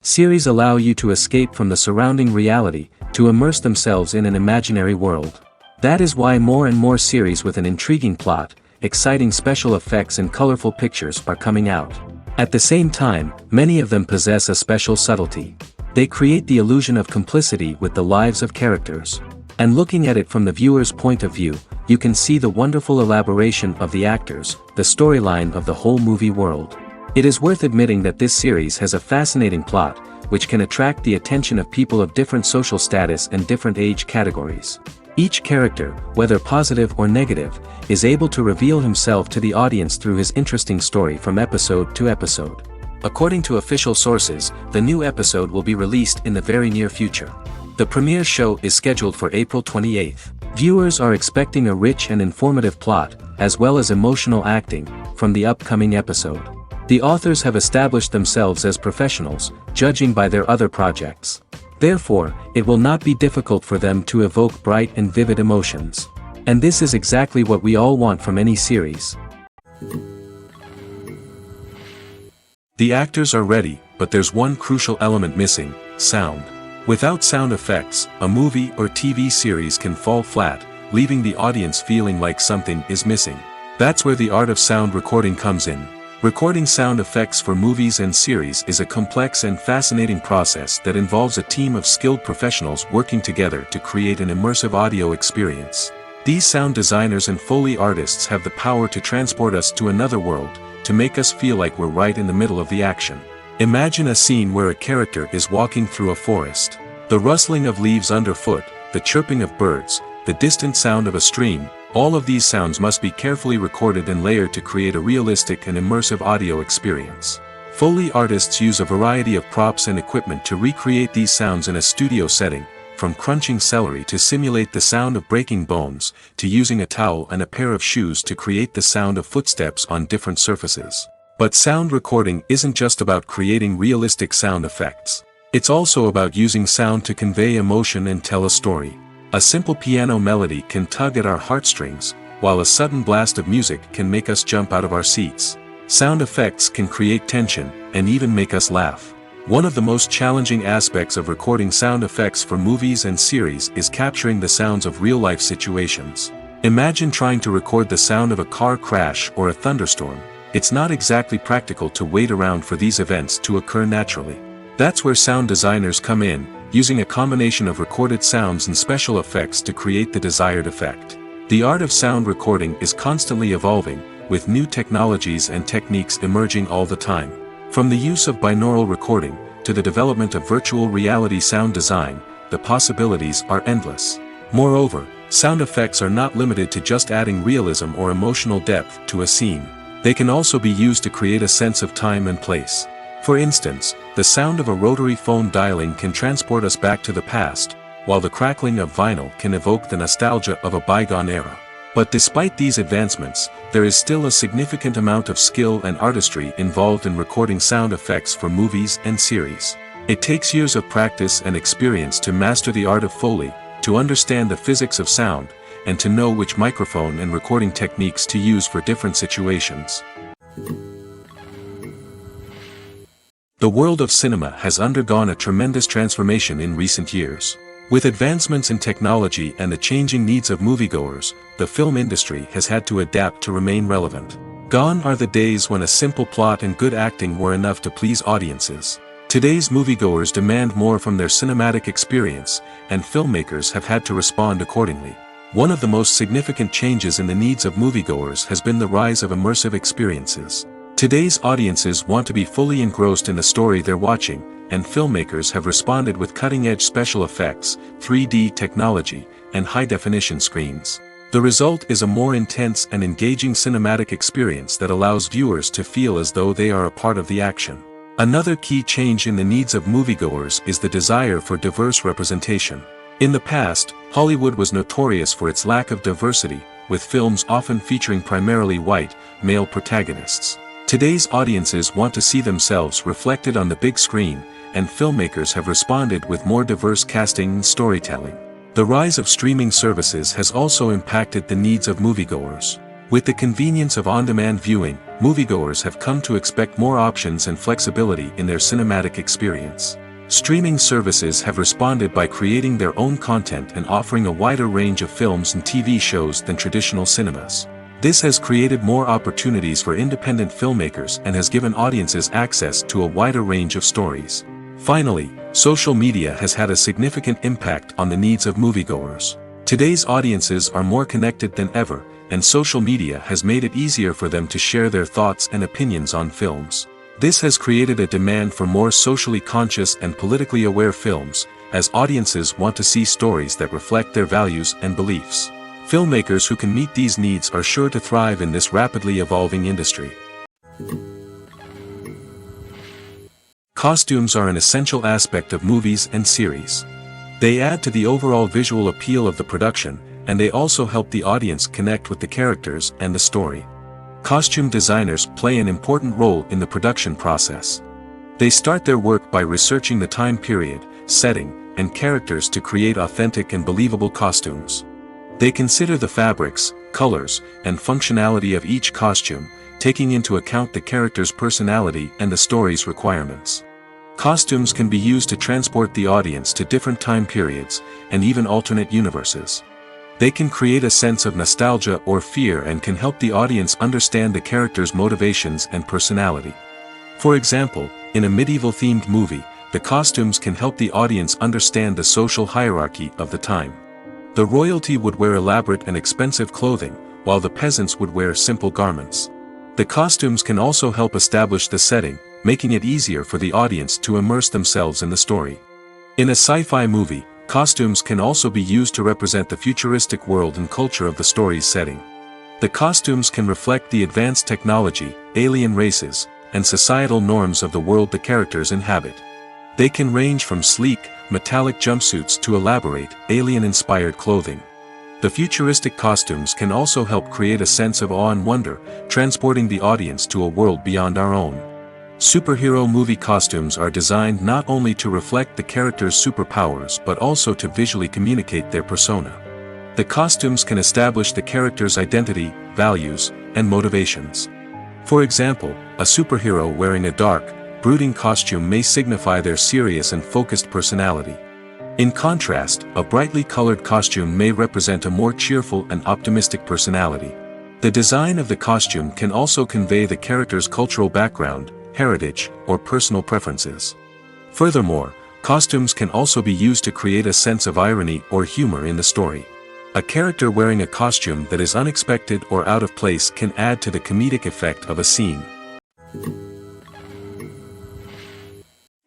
Series allow you to escape from the surrounding reality, to immerse themselves in an imaginary world. That is why more and more series with an intriguing plot, exciting special effects and colorful pictures are coming out. At the same time, many of them possess a special subtlety. They create the illusion of complicity with the lives of characters. And looking at it from the viewer's point of view, you can see the wonderful elaboration of the actors, the storyline of the whole movie world. It is worth admitting that this series has a fascinating plot, which can attract the attention of people of different social status and different age categories. Each character, whether positive or negative, is able to reveal himself to the audience through his interesting story from episode to episode. According to official sources, the new episode will be released in the very near future. The premiere show is scheduled for April 28th. Viewers are expecting a rich and informative plot, as well as emotional acting, from the upcoming episode. The authors have established themselves as professionals, judging by their other projects. Therefore, it will not be difficult for them to evoke bright and vivid emotions. And this is exactly what we all want from any series. The actors are ready, but there's one crucial element missing: sound. Without sound effects, a movie or TV series can fall flat, leaving the audience feeling like something is missing. That's where the art of sound recording comes in. Recording sound effects for movies and series is a complex and fascinating process that involves a team of skilled professionals working together to create an immersive audio experience. These sound designers and Foley artists have the power to transport us to another world, to make us feel like we're right in the middle of the action. Imagine a scene where a character is walking through a forest. The rustling of leaves underfoot, the chirping of birds, the distant sound of a stream, all of these sounds must be carefully recorded and layered to create a realistic and immersive audio experience. Foley artists use a variety of props and equipment to recreate these sounds in a studio setting, from crunching celery to simulate the sound of breaking bones, to using a towel and a pair of shoes to create the sound of footsteps on different surfaces. But sound recording isn't just about creating realistic sound effects. It's also about using sound to convey emotion and tell a story. A simple piano melody can tug at our heartstrings, while a sudden blast of music can make us jump out of our seats. Sound effects can create tension, and even make us laugh. One of the most challenging aspects of recording sound effects for movies and series is capturing the sounds of real-life situations. Imagine trying to record the sound of a car crash or a thunderstorm. It's not exactly practical to wait around for these events to occur naturally. That's where sound designers come in, using a combination of recorded sounds and special effects to create the desired effect. The art of sound recording is constantly evolving, with new technologies and techniques emerging all the time. From the use of binaural recording, to the development of virtual reality sound design, the possibilities are endless. Moreover, sound effects are not limited to just adding realism or emotional depth to a scene. They can also be used to create a sense of time and place. For instance, the sound of a rotary phone dialing can transport us back to the past, while the crackling of vinyl can evoke the nostalgia of a bygone era. But despite these advancements, there is still a significant amount of skill and artistry involved in recording sound effects for movies and series. It takes years of practice and experience to master the art of Foley, to understand the physics of sound, and to know which microphone and recording techniques to use for different situations. The world of cinema has undergone a tremendous transformation in recent years. With advancements in technology and the changing needs of moviegoers, the film industry has had to adapt to remain relevant. Gone are the days when a simple plot and good acting were enough to please audiences. Today's moviegoers demand more from their cinematic experience, and filmmakers have had to respond accordingly. One of the most significant changes in the needs of moviegoers has been the rise of immersive experiences. Today's audiences want to be fully engrossed in the story they're watching, and filmmakers have responded with cutting-edge special effects, 3D technology, and high-definition screens. The result is a more intense and engaging cinematic experience that allows viewers to feel as though they are a part of the action. Another key change in the needs of moviegoers is the desire for diverse representation. In the past, Hollywood was notorious for its lack of diversity, with films often featuring primarily white, male protagonists. Today's audiences want to see themselves reflected on the big screen, and filmmakers have responded with more diverse casting and storytelling. The rise of streaming services has also impacted the needs of moviegoers. With the convenience of on-demand viewing, moviegoers have come to expect more options and flexibility in their cinematic experience. Streaming services have responded by creating their own content and offering a wider range of films and TV shows than traditional cinemas. This has created more opportunities for independent filmmakers and has given audiences access to a wider range of stories. Finally, social media has had a significant impact on the needs of moviegoers. Today's audiences are more connected than ever, and social media has made it easier for them to share their thoughts and opinions on films. This has created a demand for more socially conscious and politically aware films, as audiences want to see stories that reflect their values and beliefs. Filmmakers who can meet these needs are sure to thrive in this rapidly evolving industry. Costumes are an essential aspect of movies and series. They add to the overall visual appeal of the production, and they also help the audience connect with the characters and the story. Costume designers play an important role in the production process. They start their work by researching the time period, setting, and characters to create authentic and believable costumes. They consider the fabrics, colors, and functionality of each costume, taking into account the character's personality and the story's requirements. Costumes can be used to transport the audience to different time periods, and even alternate universes. They can create a sense of nostalgia or fear and can help the audience understand the character's motivations and personality. For example, in a medieval-themed movie, the costumes can help the audience understand the social hierarchy of the time. The royalty would wear elaborate and expensive clothing, while the peasants would wear simple garments. The costumes can also help establish the setting, making it easier for the audience to immerse themselves in the story. In a sci-fi movie, costumes can also be used to represent the futuristic world and culture of the story's setting. The costumes can reflect the advanced technology, alien races, and societal norms of the world the characters inhabit. They can range from sleek, metallic jumpsuits to elaborate, alien-inspired clothing. The futuristic costumes can also help create a sense of awe and wonder, transporting the audience to a world beyond our own. Superhero movie costumes are designed not only to reflect the character's superpowers but also to visually communicate their persona. The costumes can establish the character's identity, values, and motivations. For example, a superhero wearing a dark, brooding costume may signify their serious and focused personality. In contrast, a brightly colored costume may represent a more cheerful and optimistic personality. The design of the costume can also convey the character's cultural background, heritage, or personal preferences. Furthermore, costumes can also be used to create a sense of irony or humor in the story. A character wearing a costume that is unexpected or out of place can add to the comedic effect of a scene.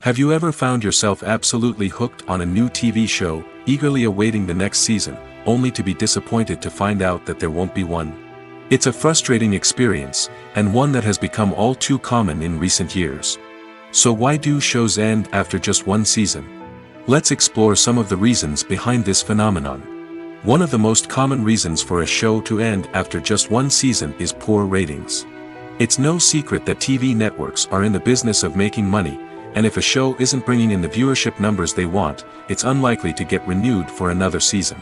Have you ever found yourself absolutely hooked on a new TV show, eagerly awaiting the next season, only to be disappointed to find out that there won't be one? It's a frustrating experience, and one that has become all too common in recent years. So why do shows end after just one season? Let's explore some of the reasons behind this phenomenon. One of the most common reasons for a show to end after just one season is poor ratings. It's no secret that TV networks are in the business of making money, and if a show isn't bringing in the viewership numbers they want, it's unlikely to get renewed for another season.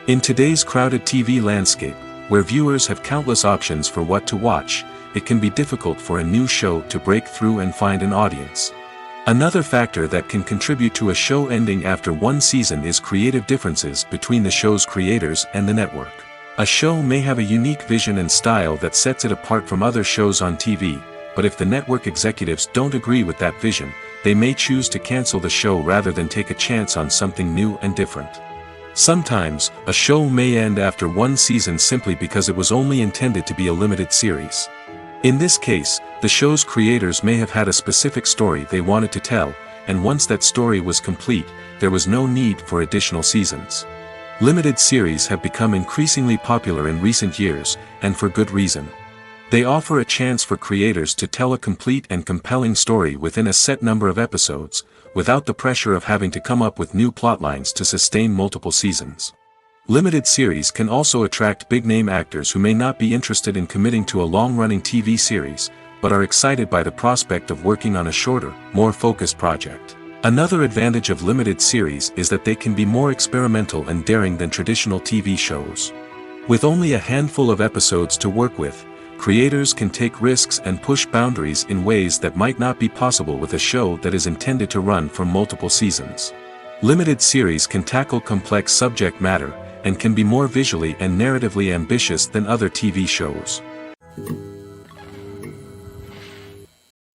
In today's crowded TV landscape, where viewers have countless options for what to watch, it can be difficult for a new show to break through and find an audience. Another factor that can contribute to a show ending after one season is creative differences between the show's creators and the network. A show may have a unique vision and style that sets it apart from other shows on TV, but if the network executives don't agree with that vision, they may choose to cancel the show rather than take a chance on something new and different. Sometimes, a show may end after one season simply because it was only intended to be a limited series. In this case, the show's creators may have had a specific story they wanted to tell, and once that story was complete, there was no need for additional seasons. Limited series have become increasingly popular in recent years, and for good reason. They offer a chance for creators to tell a complete and compelling story within a set number of episodes, without the pressure of having to come up with new plotlines to sustain multiple seasons. Limited series can also attract big-name actors who may not be interested in committing to a long-running TV series, but are excited by the prospect of working on a shorter, more focused project. Another advantage of limited series is that they can be more experimental and daring than traditional TV shows. With only a handful of episodes to work with, creators can take risks and push boundaries in ways that might not be possible with a show that is intended to run for multiple seasons. Limited series can tackle complex subject matter, and can be more visually and narratively ambitious than other TV shows.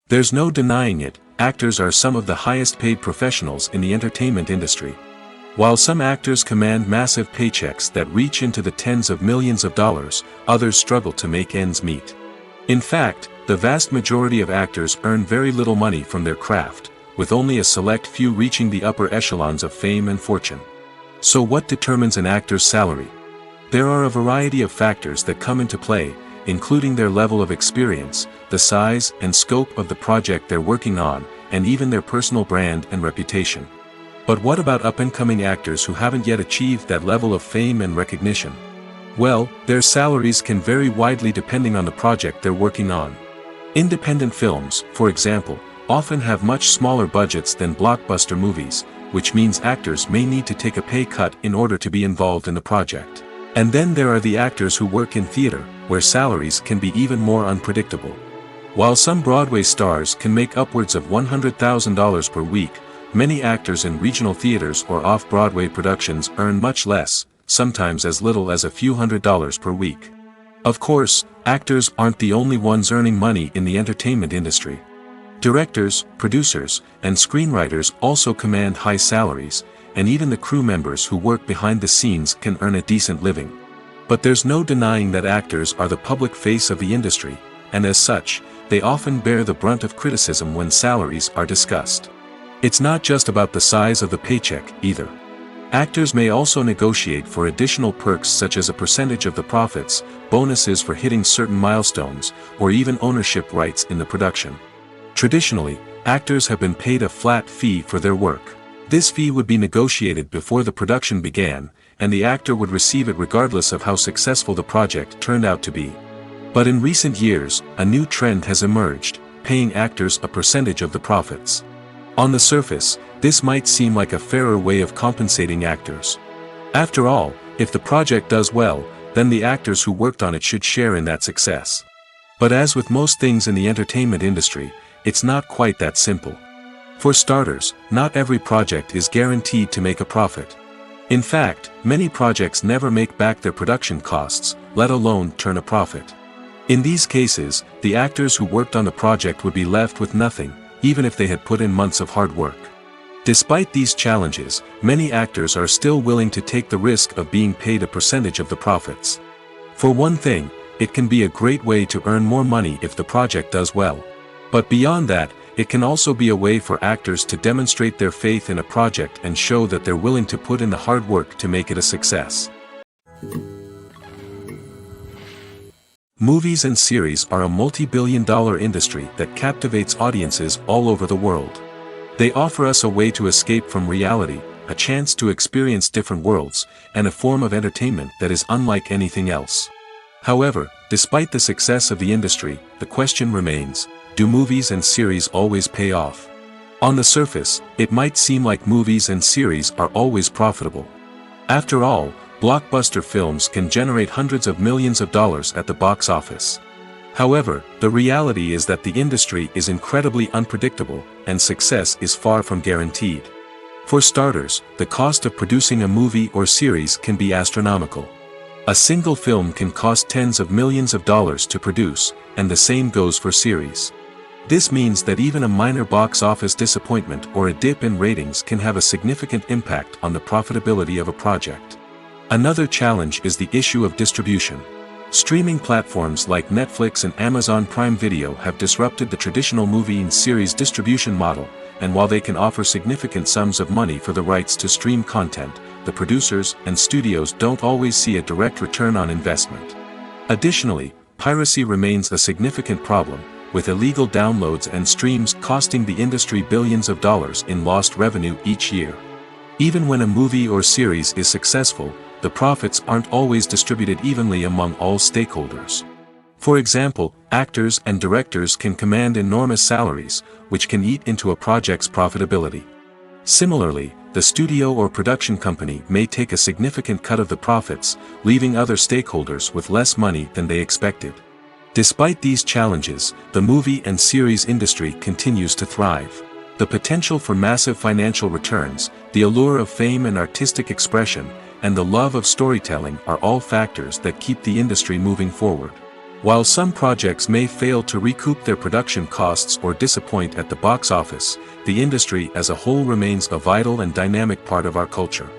There's no denying it, actors are some of the highest paid professionals in the entertainment industry. While some actors command massive paychecks that reach into the tens of millions of dollars, others struggle to make ends meet. In fact, the vast majority of actors earn very little money from their craft, with only a select few reaching the upper echelons of fame and fortune. So what determines an actor's salary? There are a variety of factors that come into play, including their level of experience, the size and scope of the project they're working on, and even their personal brand and reputation. But what about up-and-coming actors who haven't yet achieved that level of fame and recognition? Well, their salaries can vary widely depending on the project they're working on. Independent films, for example, often have much smaller budgets than blockbuster movies, which means actors may need to take a pay cut in order to be involved in the project. And then there are the actors who work in theater, where salaries can be even more unpredictable. While some Broadway stars can make upwards of $100,000 per week, many actors in regional theaters or off-Broadway productions earn much less, sometimes as little as a few $100s per week. Of course, actors aren't the only ones earning money in the entertainment industry. Directors, producers, and screenwriters also command high salaries, and even the crew members who work behind the scenes can earn a decent living. But there's no denying that actors are the public face of the industry, and as such, they often bear the brunt of criticism when salaries are discussed. It's not just about the size of the paycheck, either. Actors may also negotiate for additional perks such as a percentage of the profits, bonuses for hitting certain milestones, or even ownership rights in the production. Traditionally, actors have been paid a flat fee for their work. This fee would be negotiated before the production began, and the actor would receive it regardless of how successful the project turned out to be. But in recent years, a new trend has emerged, paying actors a percentage of the profits. On the surface, this might seem like a fairer way of compensating actors. After all, if the project does well, then the actors who worked on it should share in that success. But as with most things in the entertainment industry, it's not quite that simple. For starters, not every project is guaranteed to make a profit. In fact, many projects never make back their production costs, let alone turn a profit. In these cases, the actors who worked on the project would be left with nothing, even if they had put in months of hard work. Despite these challenges, many actors are still willing to take the risk of being paid a percentage of the profits. For one thing, it can be a great way to earn more money if the project does well. But beyond that, it can also be a way for actors to demonstrate their faith in a project and show that they're willing to put in the hard work to make it a success. Movies and series are a multi-billion-dollar industry that captivates audiences all over the world. They offer us a way to escape from reality, a chance to experience different worlds, and a form of entertainment that is unlike anything else. However, despite the success of the industry, the question remains: do movies and series always pay off? On the surface, it might seem like movies and series are always profitable. After all, blockbuster films can generate hundreds of millions of dollars at the box office. However, the reality is that the industry is incredibly unpredictable, and success is far from guaranteed. For starters, the cost of producing a movie or series can be astronomical. A single film can cost tens of millions of dollars to produce, and the same goes for series. This means that even a minor box office disappointment or a dip in ratings can have a significant impact on the profitability of a project. Another challenge is the issue of distribution. Streaming platforms like Netflix and Amazon Prime Video have disrupted the traditional movie and series distribution model, and while they can offer significant sums of money for the rights to stream content, the producers and studios don't always see a direct return on investment. Additionally, piracy remains a significant problem, with illegal downloads and streams costing the industry billions of dollars in lost revenue each year. Even when a movie or series is successful, the profits aren't always distributed evenly among all stakeholders. For example, actors and directors can command enormous salaries, which can eat into a project's profitability. Similarly, the studio or production company may take a significant cut of the profits, leaving other stakeholders with less money than they expected. Despite these challenges, the movie and series industry continues to thrive. The potential for massive financial returns, the allure of fame and artistic expression, and the love of storytelling are all factors that keep the industry moving forward. While some projects may fail to recoup their production costs or disappoint at the box office, the industry as a whole remains a vital and dynamic part of our culture.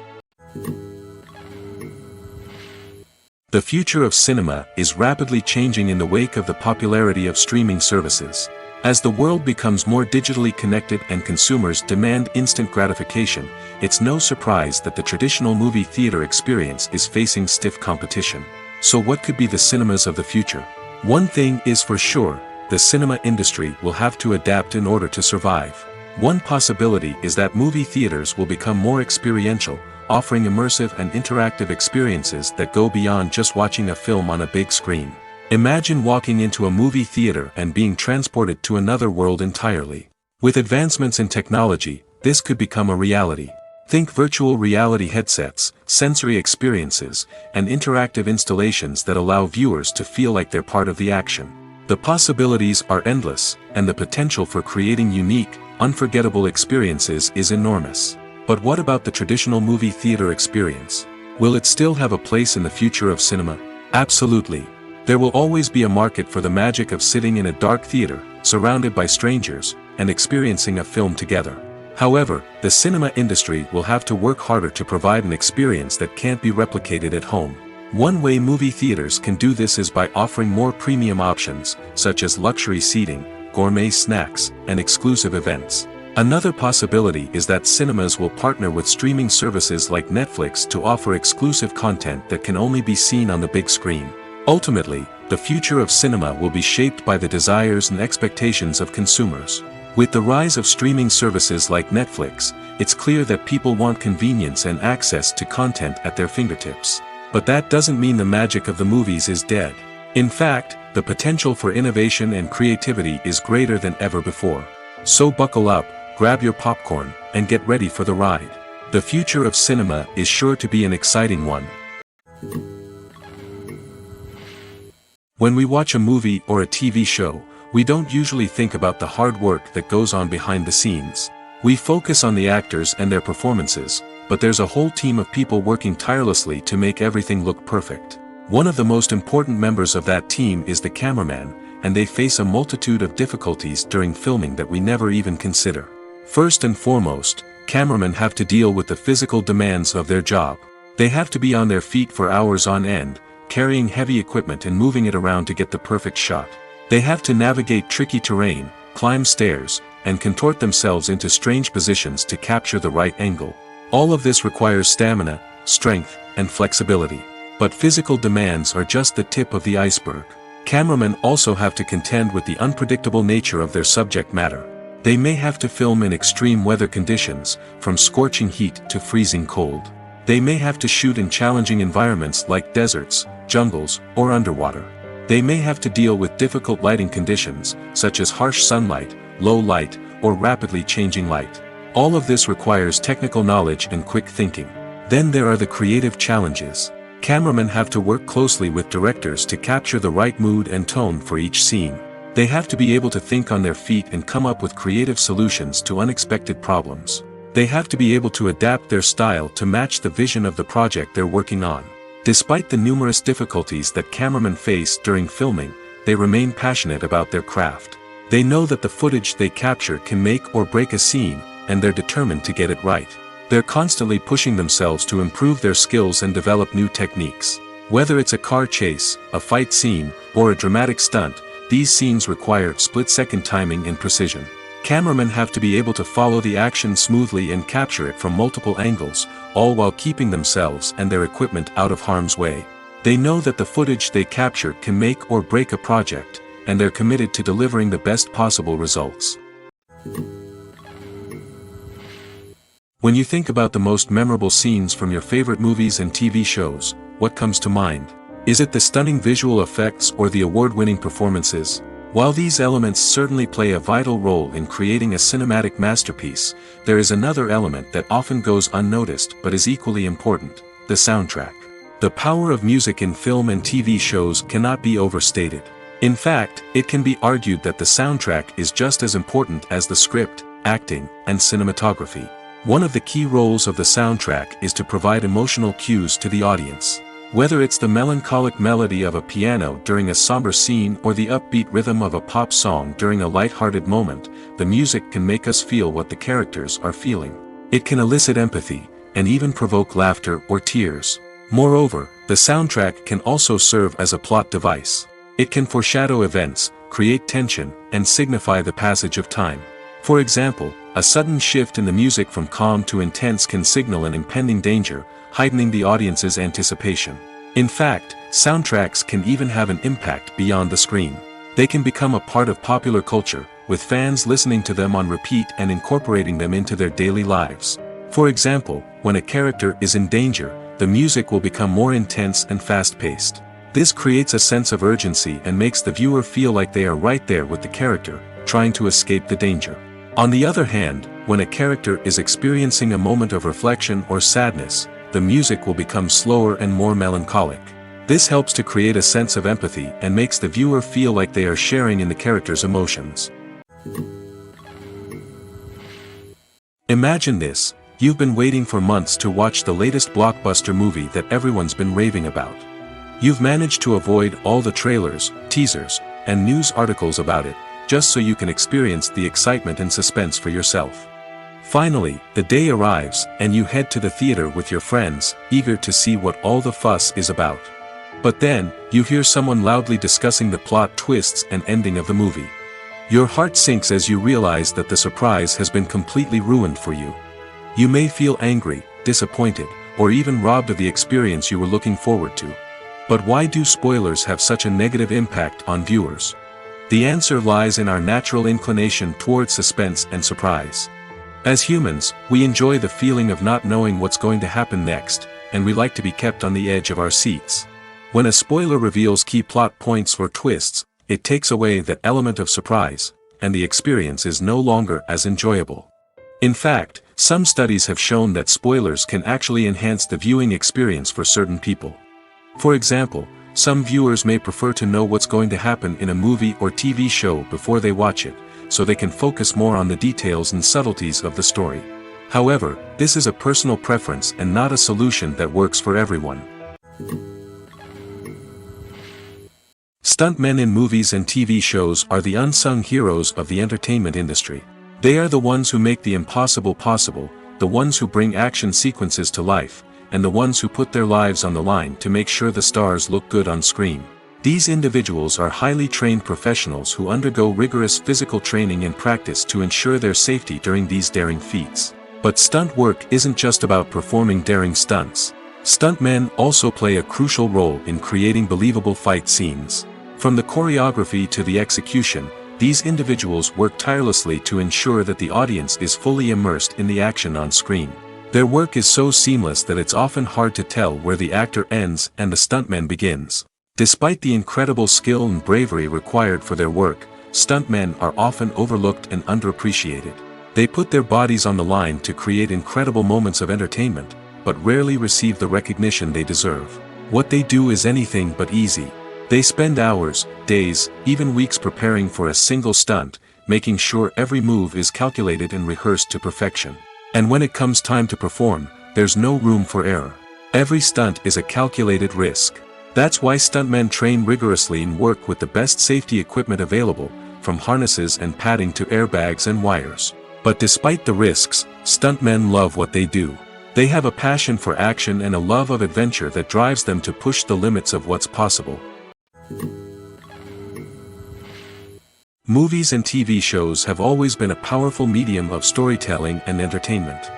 The future of cinema is rapidly changing in the wake of the popularity of streaming services. As the world becomes more digitally connected and consumers demand instant gratification, it's no surprise that the traditional movie theater experience is facing stiff competition. So what could be the cinemas of the future? One thing is for sure, the cinema industry will have to adapt in order to survive. One possibility is that movie theaters will become more experiential, offering immersive and interactive experiences that go beyond just watching a film on a big screen. Imagine walking into a movie theater and being transported to another world entirely. With advancements in technology, this could become a reality. Think virtual reality headsets, sensory experiences, and interactive installations that allow viewers to feel like they're part of the action. The possibilities are endless, and the potential for creating unique, unforgettable experiences is enormous. But what about the traditional movie theater experience? Will it still have a place in the future of cinema? Absolutely. There will always be a market for the magic of sitting in a dark theater, surrounded by strangers, and experiencing a film together. However, the cinema industry will have to work harder to provide an experience that can't be replicated at home. One way movie theaters can do this is by offering more premium options, such as luxury seating, gourmet snacks, and exclusive events. Another possibility is that cinemas will partner with streaming services like Netflix to offer exclusive content that can only be seen on the big screen. Ultimately, the future of cinema will be shaped by the desires and expectations of consumers. With the rise of streaming services like Netflix, it's clear that people want convenience and access to content at their fingertips. But that doesn't mean the magic of the movies is dead. In fact, the potential for innovation and creativity is greater than ever before. So buckle up, grab your popcorn, and get ready for the ride. The future of cinema is sure to be an exciting one. When we watch a movie or a TV show, we don't usually think about the hard work that goes on behind the scenes. We focus on the actors and their performances, but there's a whole team of people working tirelessly to make everything look perfect. One of the most important members of that team is the cameraman, and they face a multitude of difficulties during filming that we never even consider. First and foremost, cameramen have to deal with the physical demands of their job. They have to be on their feet for hours on end, carrying heavy equipment and moving it around to get the perfect shot. They have to navigate tricky terrain, climb stairs, and contort themselves into strange positions to capture the right angle. All of this requires stamina, strength, and flexibility. But physical demands are just the tip of the iceberg. Cameramen also have to contend with the unpredictable nature of their subject matter. They may have to film in extreme weather conditions, from scorching heat to freezing cold. They may have to shoot in challenging environments like deserts, jungles, or underwater. They may have to deal with difficult lighting conditions, such as harsh sunlight, low light, or rapidly changing light. All of this requires technical knowledge and quick thinking. Then there are the creative challenges. Cameramen have to work closely with directors to capture the right mood and tone for each scene. They have to be able to think on their feet and come up with creative solutions to unexpected problems. They have to be able to adapt their style to match the vision of the project they're working on. Despite the numerous difficulties that cameramen face during filming, they remain passionate about their craft. They know that the footage they capture can make or break a scene, and they're determined to get it right. They're constantly pushing themselves to improve their skills and develop new techniques. Whether it's a car chase, a fight scene, or a dramatic stunt, these scenes require split-second timing and precision. Cameramen have to be able to follow the action smoothly and capture it from multiple angles, all while keeping themselves and their equipment out of harm's way. They know that the footage they capture can make or break a project, and they're committed to delivering the best possible results. When you think about the most memorable scenes from your favorite movies and TV shows, what comes to mind? Is it the stunning visual effects or the award-winning performances? While these elements certainly play a vital role in creating a cinematic masterpiece, there is another element that often goes unnoticed but is equally important: the soundtrack. The power of music in film and TV shows cannot be overstated. In fact, it can be argued that the soundtrack is just as important as the script, acting, and cinematography. One of the key roles of the soundtrack is to provide emotional cues to the audience. Whether it's the melancholic melody of a piano during a somber scene or the upbeat rhythm of a pop song during a light-hearted moment, the music can make us feel what the characters are feeling. It can elicit empathy, and even provoke laughter or tears. Moreover, the soundtrack can also serve as a plot device. It can foreshadow events, create tension, and signify the passage of time. For example, a sudden shift in the music from calm to intense can signal an impending danger, heightening the audience's anticipation. In fact, soundtracks can even have an impact beyond the screen. They can become a part of popular culture, with fans listening to them on repeat and incorporating them into their daily lives. For example, when a character is in danger, the music will become more intense and fast-paced. This creates a sense of urgency and makes the viewer feel like they are right there with the character, trying to escape the danger. On the other hand, when a character is experiencing a moment of reflection or sadness, the music will become slower and more melancholic. This helps to create a sense of empathy and makes the viewer feel like they are sharing in the character's emotions. Imagine this: you've been waiting for months to watch the latest blockbuster movie that everyone's been raving about. You've managed to avoid all the trailers, teasers, and news articles about it, just so you can experience the excitement and suspense for yourself. Finally, the day arrives, and you head to the theater with your friends, eager to see what all the fuss is about. But then, you hear someone loudly discussing the plot twists and ending of the movie. Your heart sinks as you realize that the surprise has been completely ruined for you. You may feel angry, disappointed, or even robbed of the experience you were looking forward to. But why do spoilers have such a negative impact on viewers? The answer lies in our natural inclination towards suspense and surprise. As humans, we enjoy the feeling of not knowing what's going to happen next, and we like to be kept on the edge of our seats. When a spoiler reveals key plot points or twists, it takes away that element of surprise, and the experience is no longer as enjoyable. In fact, some studies have shown that spoilers can actually enhance the viewing experience for certain people. For example, some viewers may prefer to know what's going to happen in a movie or TV show before they watch it, so they can focus more on the details and subtleties of the story. However, this is a personal preference and not a solution that works for everyone. Stuntmen in movies and TV shows are the unsung heroes of the entertainment industry. They are the ones who make the impossible possible, the ones who bring action sequences to life, and the ones who put their lives on the line to make sure the stars look good on screen. These individuals are highly trained professionals who undergo rigorous physical training and practice to ensure their safety during these daring feats. But stunt work isn't just about performing daring stunts. Stuntmen also play a crucial role in creating believable fight scenes. From the choreography to the execution, these individuals work tirelessly to ensure that the audience is fully immersed in the action on screen. Their work is so seamless that it's often hard to tell where the actor ends and the stuntman begins. Despite the incredible skill and bravery required for their work, stuntmen are often overlooked and underappreciated. They put their bodies on the line to create incredible moments of entertainment, but rarely receive the recognition they deserve. What they do is anything but easy. They spend hours, days, even weeks preparing for a single stunt, making sure every move is calculated and rehearsed to perfection. And when it comes time to perform, there's no room for error. Every stunt is a calculated risk. That's why stuntmen train rigorously and work with the best safety equipment available, from harnesses and padding to airbags and wires. But despite the risks, stuntmen love what they do. They have a passion for action and a love of adventure that drives them to push the limits of what's possible. Movies and TV shows have always been a powerful medium of storytelling and entertainment.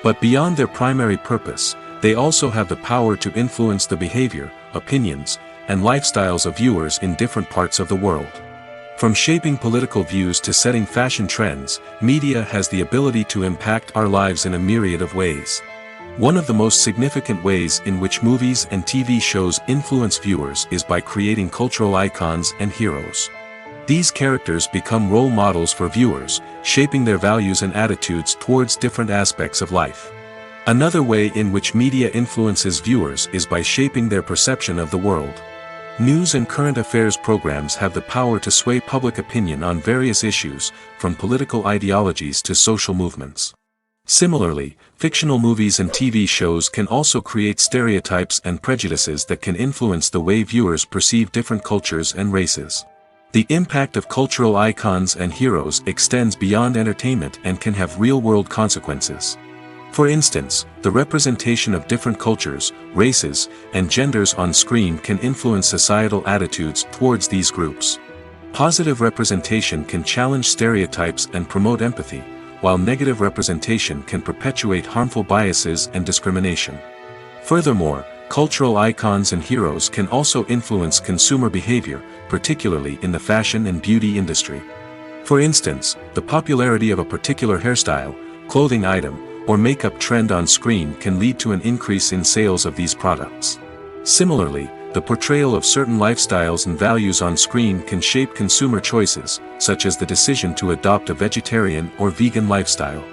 But beyond their primary purpose, they also have the power to influence the behavior, opinions, and lifestyles of viewers in different parts of the world. From shaping political views to setting fashion trends, media has the ability to impact our lives in a myriad of ways. One of the most significant ways in which movies and TV shows influence viewers is by creating cultural icons and heroes. These characters become role models for viewers, shaping their values and attitudes towards different aspects of life. Another way in which media influences viewers is by shaping their perception of the world. News and current affairs programs have the power to sway public opinion on various issues, from political ideologies to social movements. Similarly, fictional movies and TV shows can also create stereotypes and prejudices that can influence the way viewers perceive different cultures and races. The impact of cultural icons and heroes extends beyond entertainment and can have real-world consequences. For instance, the representation of different cultures, races, and genders on screen can influence societal attitudes towards these groups. Positive representation can challenge stereotypes and promote empathy, while negative representation can perpetuate harmful biases and discrimination. Furthermore, cultural icons and heroes can also influence consumer behavior, particularly in the fashion and beauty industry. For instance, the popularity of a particular hairstyle, clothing item, or makeup trend on screen can lead to an increase in sales of these products. Similarly, the portrayal of certain lifestyles and values on screen can shape consumer choices, such as the decision to adopt a vegetarian or vegan lifestyle.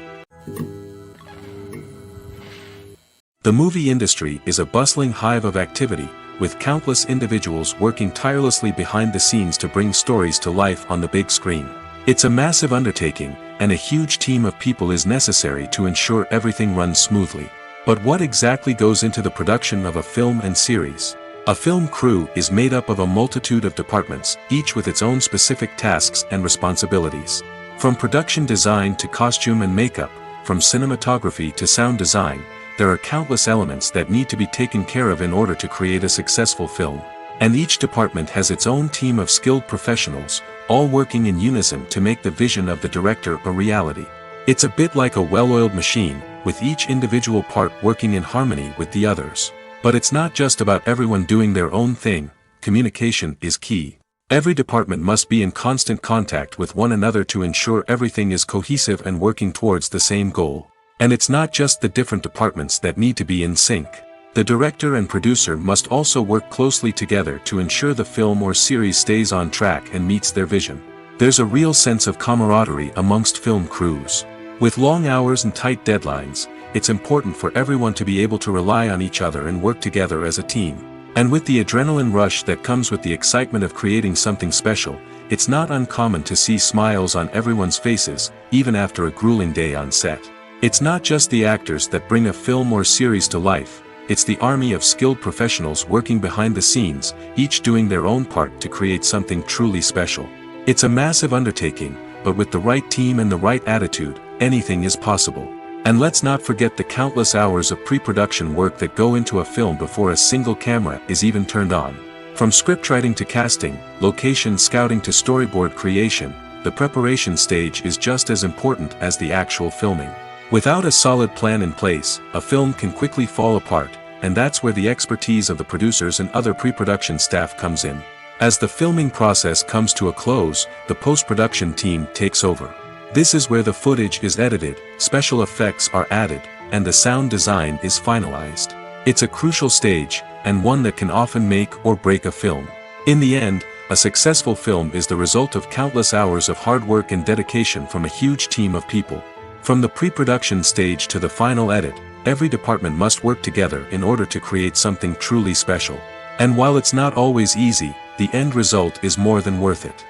The movie industry is a bustling hive of activity, with countless individuals working tirelessly behind the scenes to bring stories to life on the big screen. It's a massive undertaking, and a huge team of people is necessary to ensure everything runs smoothly. But what exactly goes into the production of a film and series? A film crew is made up of a multitude of departments, each with its own specific tasks and responsibilities. From production design to costume and makeup, from cinematography to sound design, there are countless elements that need to be taken care of in order to create a successful film. And each department has its own team of skilled professionals, all working in unison to make the vision of the director a reality. It's a bit like a well-oiled machine, with each individual part working in harmony with the others. But it's not just about everyone doing their own thing. Communication is key. Every department must be in constant contact with one another to ensure everything is cohesive and working towards the same goal. And it's not just the different departments that need to be in sync. The director and producer must also work closely together to ensure the film or series stays on track and meets their vision. There's a real sense of camaraderie amongst film crews. With long hours and tight deadlines, it's important for everyone to be able to rely on each other and work together as a team. And with the adrenaline rush that comes with the excitement of creating something special, it's not uncommon to see smiles on everyone's faces, even after a grueling day on set. It's not just the actors that bring a film or series to life. It's the army of skilled professionals working behind the scenes, each doing their own part to create something truly special. It's a massive undertaking, but with the right team and the right attitude, anything is possible. And let's not forget the countless hours of pre-production work that go into a film before a single camera is even turned on. From scriptwriting to casting, location scouting to storyboard creation, the preparation stage is just as important as the actual filming. Without a solid plan in place, a film can quickly fall apart, and that's where the expertise of the producers and other pre-production staff comes in. As the filming process comes to a close, the post-production team takes over. This is where the footage is edited, special effects are added, and the sound design is finalized. It's a crucial stage, and one that can often make or break a film. In the end, a successful film is the result of countless hours of hard work and dedication from a huge team of people. From the pre-production stage to the final edit, every department must work together in order to create something truly special. And while it's not always easy, the end result is more than worth it.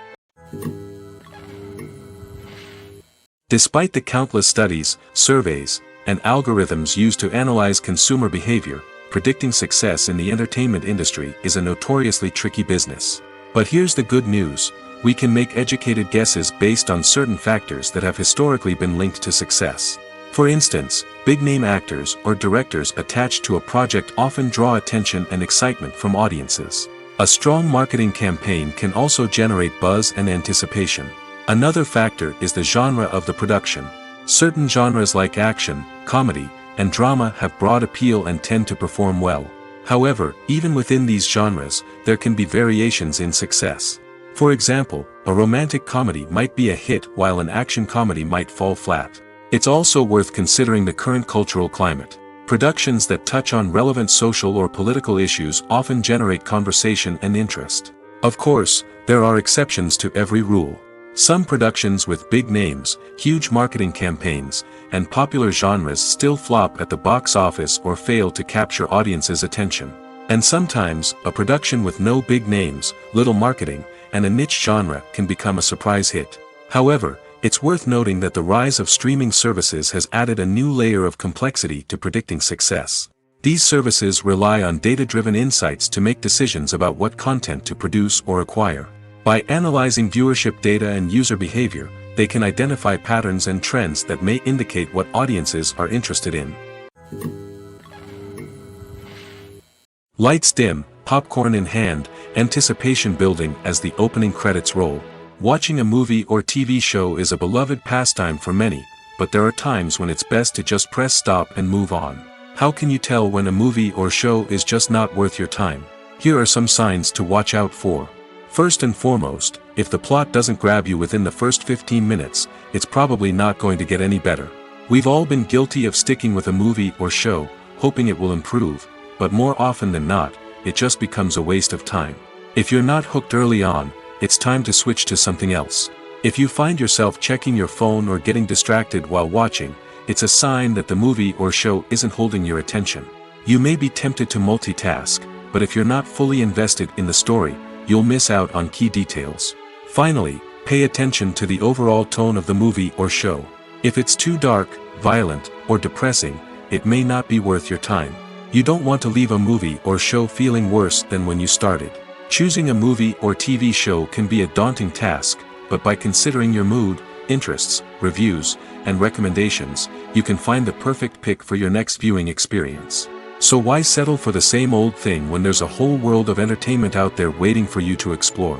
Despite the countless studies, surveys, and algorithms used to analyze consumer behavior, predicting success in the entertainment industry is a notoriously tricky business. But here's the good news. We can make educated guesses based on certain factors that have historically been linked to success. For instance, big-name actors or directors attached to a project often draw attention and excitement from audiences. A strong marketing campaign can also generate buzz and anticipation. Another factor is the genre of the production. Certain genres like action, comedy, and drama have broad appeal and tend to perform well. However, even within these genres, there can be variations in success. For example, a romantic comedy might be a hit while an action comedy might fall flat. It's also worth considering the current cultural climate. Productions that touch on relevant social or political issues often generate conversation and interest. Of course, there are exceptions to every rule. Some productions with big names, huge marketing campaigns, and popular genres still flop at the box office or fail to capture audiences' attention. And sometimes, a production with no big names, little marketing, and a niche genre can become a surprise hit. However, it's worth noting that the rise of streaming services has added a new layer of complexity to predicting success. These services rely on data-driven insights to make decisions about what content to produce or acquire. By analyzing viewership data and user behavior, they can identify patterns and trends that may indicate what audiences are interested in. Lights dim, popcorn in hand, anticipation building as the opening credits roll. Watching a movie or TV show is a beloved pastime for many, but there are times when it's best to just press stop and move on. How can you tell when a movie or show is just not worth your time? Here are some signs to watch out for. First and foremost, if the plot doesn't grab you within the first 15 minutes, it's probably not going to get any better. We've all been guilty of sticking with a movie or show, hoping it will improve, but more often than not, it just becomes a waste of time. If you're not hooked early on, it's time to switch to something else. If you find yourself checking your phone or getting distracted while watching, it's a sign that the movie or show isn't holding your attention. You may be tempted to multitask, but if you're not fully invested in the story, you'll miss out on key details. Finally, pay attention to the overall tone of the movie or show. If it's too dark, violent, or depressing, it may not be worth your time. You don't want to leave a movie or show feeling worse than when you started. Choosing a movie or TV show can be a daunting task, but by considering your mood, interests, reviews, and recommendations, you can find the perfect pick for your next viewing experience. So why settle for the same old thing when there's a whole world of entertainment out there waiting for you to explore?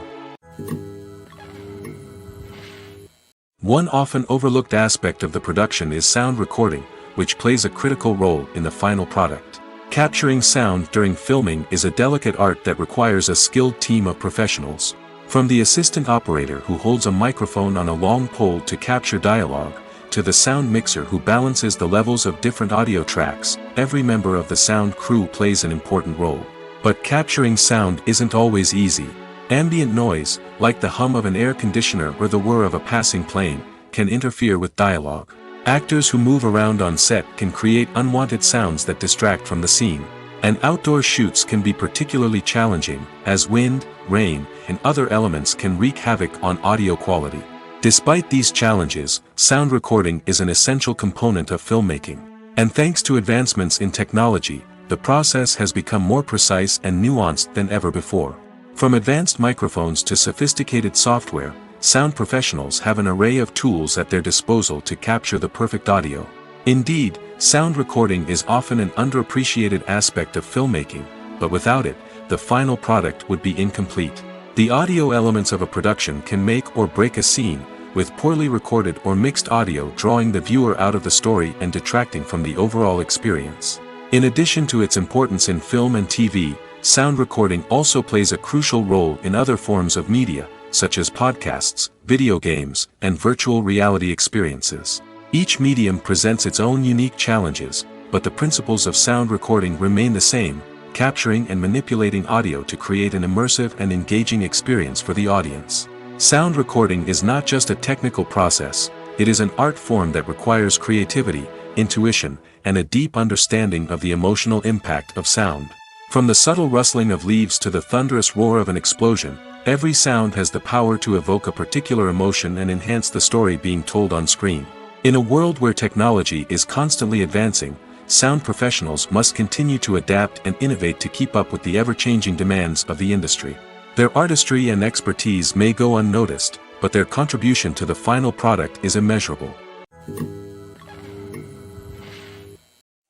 One often overlooked aspect of the production is sound recording, which plays a critical role in the final product. Capturing sound during filming is a delicate art that requires a skilled team of professionals. From the assistant operator who holds a microphone on a long pole to capture dialogue, to the sound mixer who balances the levels of different audio tracks, every member of the sound crew plays an important role. But capturing sound isn't always easy. Ambient noise, like the hum of an air conditioner or the whir of a passing plane, can interfere with dialogue. Actors who move around on set can create unwanted sounds that distract from the scene. And outdoor shoots can be particularly challenging, as wind, rain, and other elements can wreak havoc on audio quality. Despite these challenges, sound recording is an essential component of filmmaking. And thanks to advancements in technology, the process has become more precise and nuanced than ever before. From advanced microphones to sophisticated software, sound professionals have an array of tools at their disposal to capture the perfect audio. Indeed, sound recording is often an underappreciated aspect of filmmaking, but without it, the final product would be incomplete. The audio elements of a production can make or break a scene, with poorly recorded or mixed audio drawing the viewer out of the story and detracting from the overall experience. In addition to its importance in film and TV, sound recording also plays a crucial role in other forms of media, such as podcasts, video games, and virtual reality experiences. Each medium presents its own unique challenges, but the principles of sound recording remain the same: capturing and manipulating audio to create an immersive and engaging experience for the audience. Sound recording is not just a technical process, it is an art form that requires creativity, intuition, and a deep understanding of the emotional impact of sound. From the subtle rustling of leaves to the thunderous roar of an explosion, every sound has the power to evoke a particular emotion and enhance the story being told on screen. In a world where technology is constantly advancing, sound professionals must continue to adapt and innovate to keep up with the ever-changing demands of the industry. Their artistry and expertise may go unnoticed, but their contribution to the final product is immeasurable.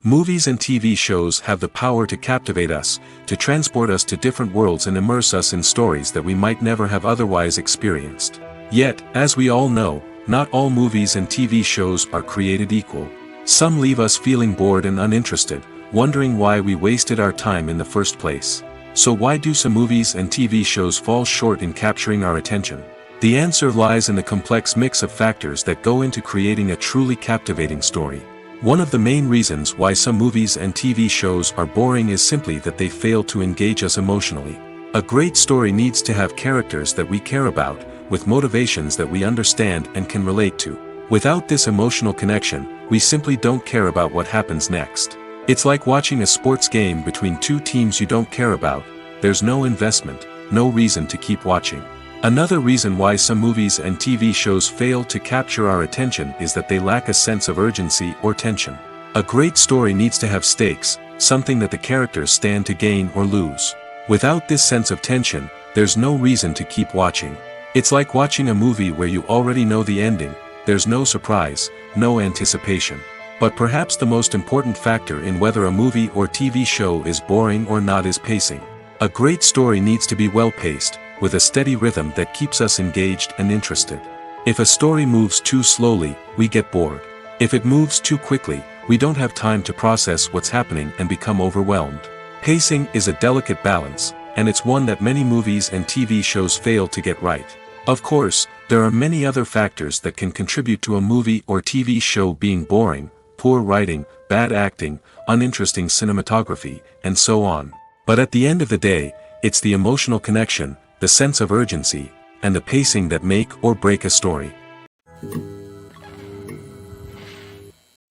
Movies and TV shows have the power to captivate us, to transport us to different worlds and immerse us in stories that we might never have otherwise experienced. Yet, as we all know, not all movies and TV shows are created equal. Some leave us feeling bored and uninterested, wondering why we wasted our time in the first place. So why do some movies and TV shows fall short in capturing our attention? The answer lies in the complex mix of factors that go into creating a truly captivating story. One of the main reasons why some movies and TV shows are boring is simply that they fail to engage us emotionally. A great story needs to have characters that we care about, with motivations that we understand and can relate to. Without this emotional connection, we simply don't care about what happens next. It's like watching a sports game between two teams you don't care about. There's no investment, no reason to keep watching. Another reason why some movies and TV shows fail to capture our attention is that they lack a sense of urgency or tension. A great story needs to have stakes, something that the characters stand to gain or lose. Without this sense of tension, there's no reason to keep watching. It's like watching a movie where you already know the ending. There's no surprise, no anticipation. But perhaps the most important factor in whether a movie or TV show is boring or not is pacing. A great story needs to be well-paced, with a steady rhythm that keeps us engaged and interested. If a story moves too slowly, we get bored. If it moves too quickly, we don't have time to process what's happening and become overwhelmed. Pacing is a delicate balance, and it's one that many movies and TV shows fail to get right. Of course, there are many other factors that can contribute to a movie or TV show being boring: poor writing, bad acting, uninteresting cinematography, and so on. But at the end of the day, it's the emotional connection, the sense of urgency, and the pacing that make or break a story.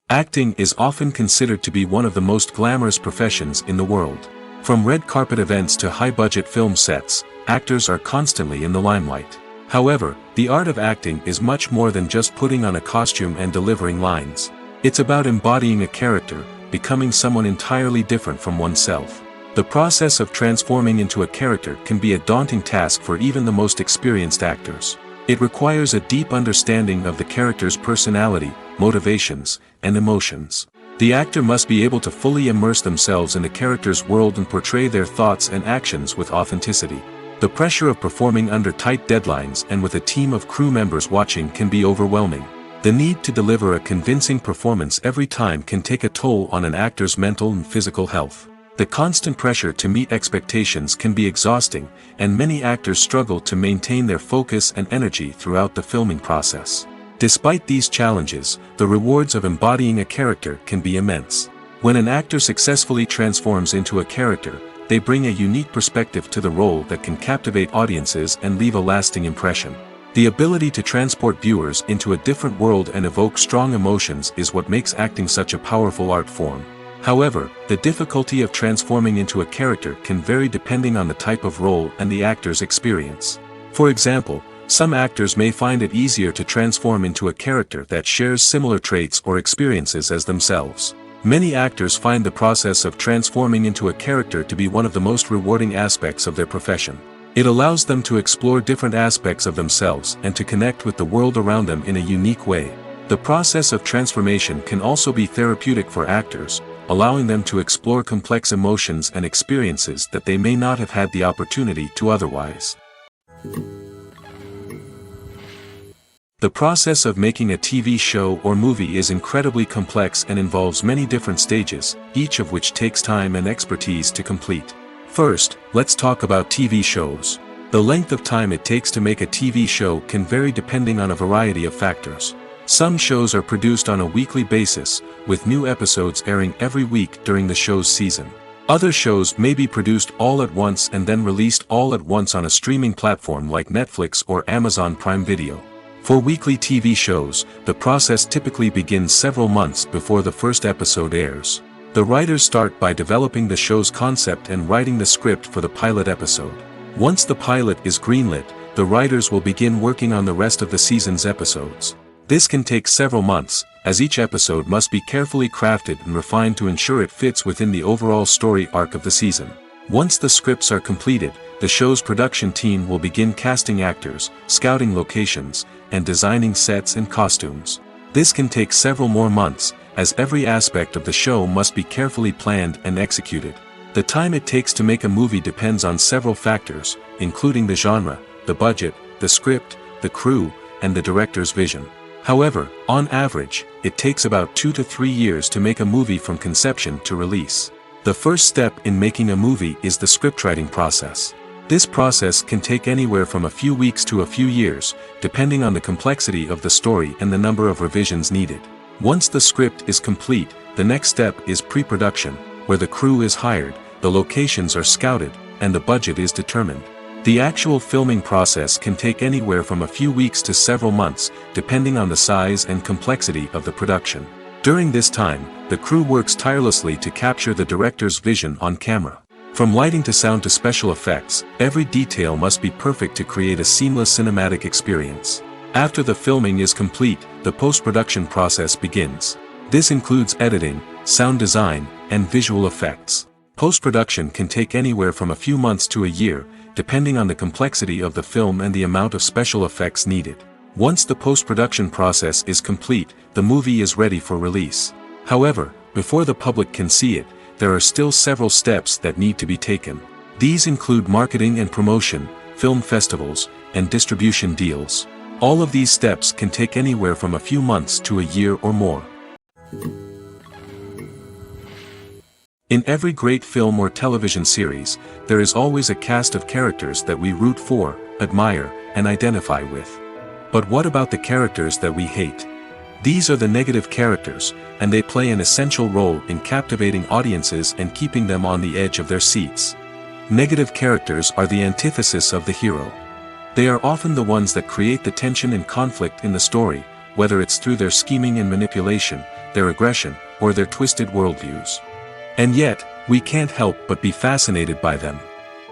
Acting is often considered to be one of the most glamorous professions in the world. From red carpet events to high-budget film sets, actors are constantly in the limelight. However, the art of acting is much more than just putting on a costume and delivering lines. It's about embodying a character, becoming someone entirely different from oneself. The process of transforming into a character can be a daunting task for even the most experienced actors. It requires a deep understanding of the character's personality, motivations, and emotions. The actor must be able to fully immerse themselves in the character's world and portray their thoughts and actions with authenticity. The pressure of performing under tight deadlines and with a team of crew members watching can be overwhelming. The need to deliver a convincing performance every time can take a toll on an actor's mental and physical health. The constant pressure to meet expectations can be exhausting, and many actors struggle to maintain their focus and energy throughout the filming process. Despite these challenges, the rewards of embodying a character can be immense. When an actor successfully transforms into a character, they bring a unique perspective to the role that can captivate audiences and leave a lasting impression. The ability to transport viewers into a different world and evoke strong emotions is what makes acting such a powerful art form. However, the difficulty of transforming into a character can vary depending on the type of role and the actor's experience. For example, some actors may find it easier to transform into a character that shares similar traits or experiences as themselves. Many actors find the process of transforming into a character to be one of the most rewarding aspects of their profession. It allows them to explore different aspects of themselves and to connect with the world around them in a unique way. The process of transformation can also be therapeutic for actors, allowing them to explore complex emotions and experiences that they may not have had the opportunity to otherwise. The process of making a TV show or movie is incredibly complex and involves many different stages, each of which takes time and expertise to complete. First, let's talk about TV shows. The length of time it takes to make a TV show can vary depending on a variety of factors. Some shows are produced on a weekly basis, with new episodes airing every week during the show's season. Other shows may be produced all at once and then released all at once on a streaming platform like Netflix or Amazon Prime Video. For weekly TV shows, the process typically begins several months before the first episode airs. The writers start by developing the show's concept and writing the script for the pilot episode. Once the pilot is greenlit, the writers will begin working on the rest of the season's episodes. This can take several months, as each episode must be carefully crafted and refined to ensure it fits within the overall story arc of the season. Once the scripts are completed, the show's production team will begin casting actors, scouting locations, and designing sets and costumes. This can take several more months, as every aspect of the show must be carefully planned and executed. The time it takes to make a movie depends on several factors, including the genre, the budget, the script, the crew, and the director's vision. However, on average, it takes about 2 to 3 years to make a movie from conception to release. The first step in making a movie is the scriptwriting process. This process can take anywhere from a few weeks to a few years, depending on the complexity of the story and the number of revisions needed. Once the script is complete, the next step is pre-production, where the crew is hired, the locations are scouted, and the budget is determined. The actual filming process can take anywhere from a few weeks to several months, depending on the size and complexity of the production. During this time, the crew works tirelessly to capture the director's vision on camera. From lighting to sound to special effects, every detail must be perfect to create a seamless cinematic experience. After the filming is complete, the post-production process begins. This includes editing, sound design, and visual effects. Post-production can take anywhere from a few months to a year, depending on the complexity of the film and the amount of special effects needed. Once the post-production process is complete, the movie is ready for release. However, before the public can see it, there are still several steps that need to be taken. These include marketing and promotion, film festivals, and distribution deals. All of these steps can take anywhere from a few months to a year or more. In every great film or television series, there is always a cast of characters that we root for, admire, and identify with. But what about the characters that we hate? These are the negative characters, and they play an essential role in captivating audiences and keeping them on the edge of their seats. Negative characters are the antithesis of the hero. They are often the ones that create the tension and conflict in the story, whether it's through their scheming and manipulation, their aggression, or their twisted worldviews. And yet, we can't help but be fascinated by them.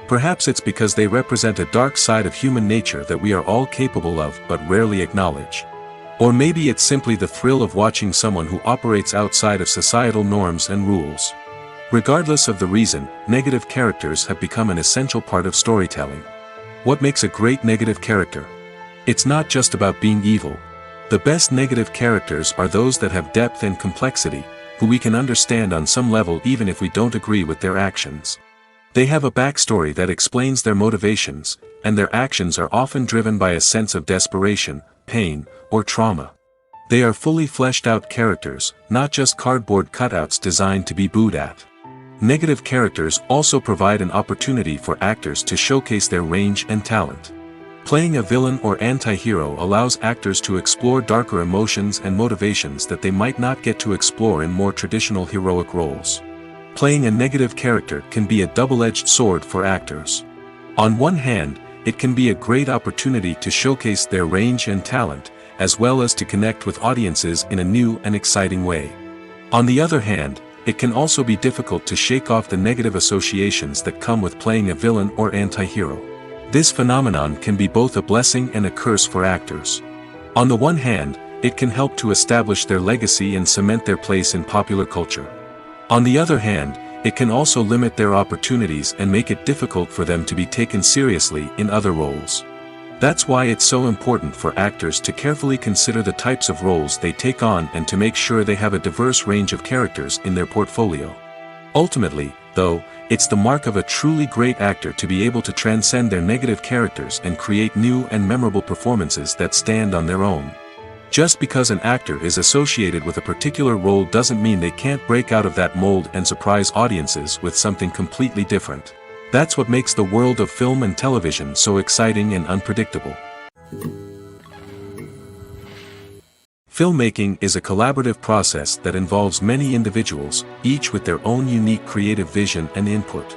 Perhaps it's because they represent a dark side of human nature that we are all capable of but rarely acknowledge. Or maybe it's simply the thrill of watching someone who operates outside of societal norms and rules. Regardless of the reason, negative characters have become an essential part of storytelling. What makes a great negative character? It's not just about being evil. The best negative characters are those that have depth and complexity, who we can understand on some level even if we don't agree with their actions. They have a backstory that explains their motivations, and their actions are often driven by a sense of desperation, pain, or trauma. They are fully fleshed out characters, not just cardboard cutouts designed to be booed at. Negative characters also provide an opportunity for actors to showcase their range and talent. Playing a villain or anti-hero allows actors to explore darker emotions and motivations that they might not get to explore in more traditional heroic roles. Playing a negative character can be a double-edged sword for actors. On one hand, it can be a great opportunity to showcase their range and talent, as well as to connect with audiences in a new and exciting way. On the other hand, it can also be difficult to shake off the negative associations that come with playing a villain or anti-hero. This phenomenon can be both a blessing and a curse for actors. On the one hand, it can help to establish their legacy and cement their place in popular culture. On the other hand, it can also limit their opportunities and make it difficult for them to be taken seriously in other roles. That's why it's so important for actors to carefully consider the types of roles they take on and to make sure they have a diverse range of characters in their portfolio. Ultimately, though, it's the mark of a truly great actor to be able to transcend their negative characters and create new and memorable performances that stand on their own. Just because an actor is associated with a particular role doesn't mean they can't break out of that mold and surprise audiences with something completely different. That's what makes the world of film and television so exciting and unpredictable. Filmmaking is a collaborative process that involves many individuals, each with their own unique creative vision and input.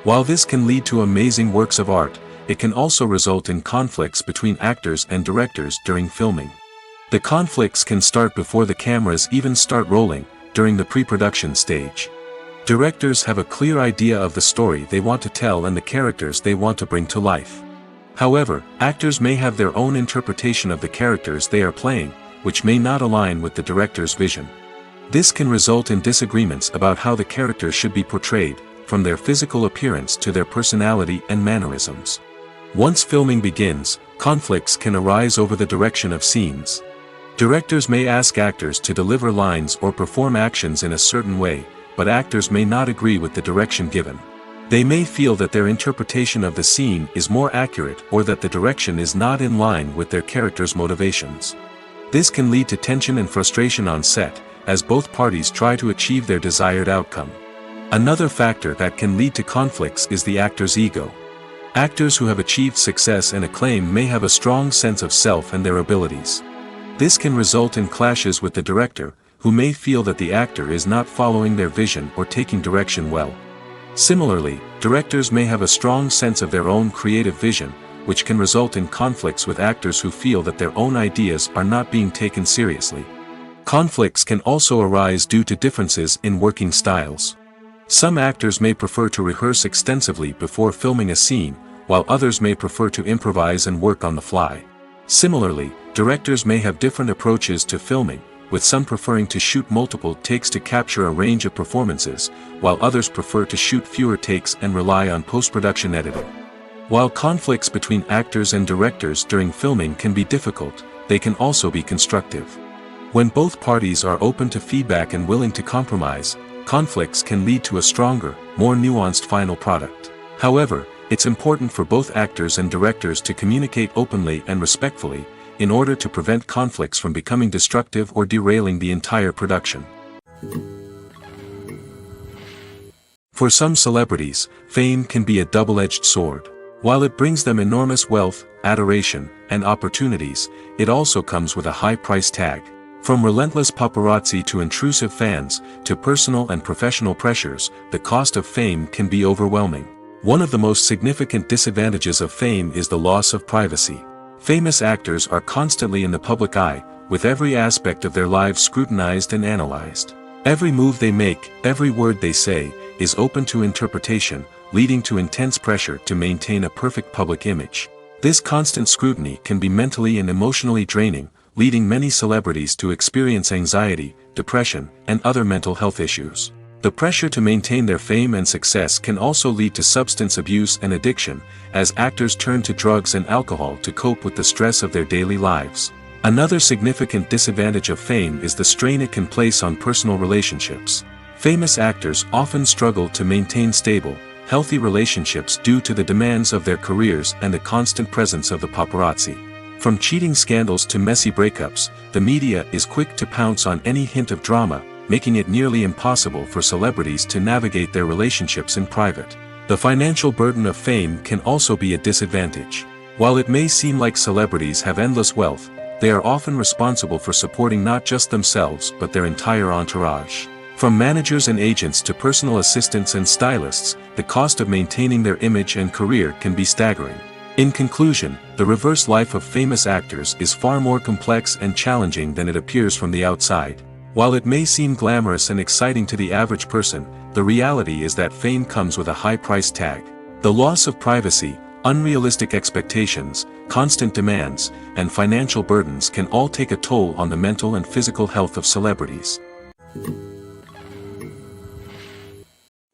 While this can lead to amazing works of art, it can also result in conflicts between actors and directors during filming. The conflicts can start before the cameras even start rolling, during the pre-production stage. Directors have a clear idea of the story they want to tell and the characters they want to bring to life. However, actors may have their own interpretation of the characters they are playing, which may not align with the director's vision. This can result in disagreements about how the characters should be portrayed, from their physical appearance to their personality and mannerisms. Once filming begins, conflicts can arise over the direction of scenes. Directors may ask actors to deliver lines or perform actions in a certain way, but actors may not agree with the direction given. They may feel that their interpretation of the scene is more accurate or that the direction is not in line with their character's motivations. This can lead to tension and frustration on set, as both parties try to achieve their desired outcome. Another factor that can lead to conflicts is the actor's ego. Actors who have achieved success and acclaim may have a strong sense of self and their abilities. This can result in clashes with the director, who may feel that the actor is not following their vision or taking direction well. Similarly, directors may have a strong sense of their own creative vision, which can result in conflicts with actors who feel that their own ideas are not being taken seriously. Conflicts can also arise due to differences in working styles. Some actors may prefer to rehearse extensively before filming a scene, while others may prefer to improvise and work on the fly. Similarly, directors may have different approaches to filming, with some preferring to shoot multiple takes to capture a range of performances, while others prefer to shoot fewer takes and rely on post-production editing. While conflicts between actors and directors during filming can be difficult, they can also be constructive. When both parties are open to feedback and willing to compromise, conflicts can lead to a stronger, more nuanced final product. However, it's important for both actors and directors to communicate openly and respectfully, in order to prevent conflicts from becoming destructive or derailing the entire production. For some celebrities, fame can be a double-edged sword. While it brings them enormous wealth, adoration, and opportunities, it also comes with a high price tag. From relentless paparazzi to intrusive fans, to personal and professional pressures, the cost of fame can be overwhelming. One of the most significant disadvantages of fame is the loss of privacy. Famous actors are constantly in the public eye, with every aspect of their lives scrutinized and analyzed. Every move they make, every word they say, is open to interpretation, leading to intense pressure to maintain a perfect public image. This constant scrutiny can be mentally and emotionally draining, leading many celebrities to experience anxiety, depression, and other mental health issues. The pressure to maintain their fame and success can also lead to substance abuse and addiction, as actors turn to drugs and alcohol to cope with the stress of their daily lives. Another significant disadvantage of fame is the strain it can place on personal relationships. Famous actors often struggle to maintain stable, healthy relationships due to the demands of their careers and the constant presence of the paparazzi. From cheating scandals to messy breakups, the media is quick to pounce on any hint of drama, making it nearly impossible for celebrities to navigate their relationships in private. The financial burden of fame can also be a disadvantage. While it may seem like celebrities have endless wealth, they are often responsible for supporting not just themselves but their entire entourage. From managers and agents to personal assistants and stylists, the cost of maintaining their image and career can be staggering. In conclusion, the reverse life of famous actors is far more complex and challenging than it appears from the outside. While it may seem glamorous and exciting to the average person, the reality is that fame comes with a high price tag. The loss of privacy, unrealistic expectations, constant demands, and financial burdens can all take a toll on the mental and physical health of celebrities.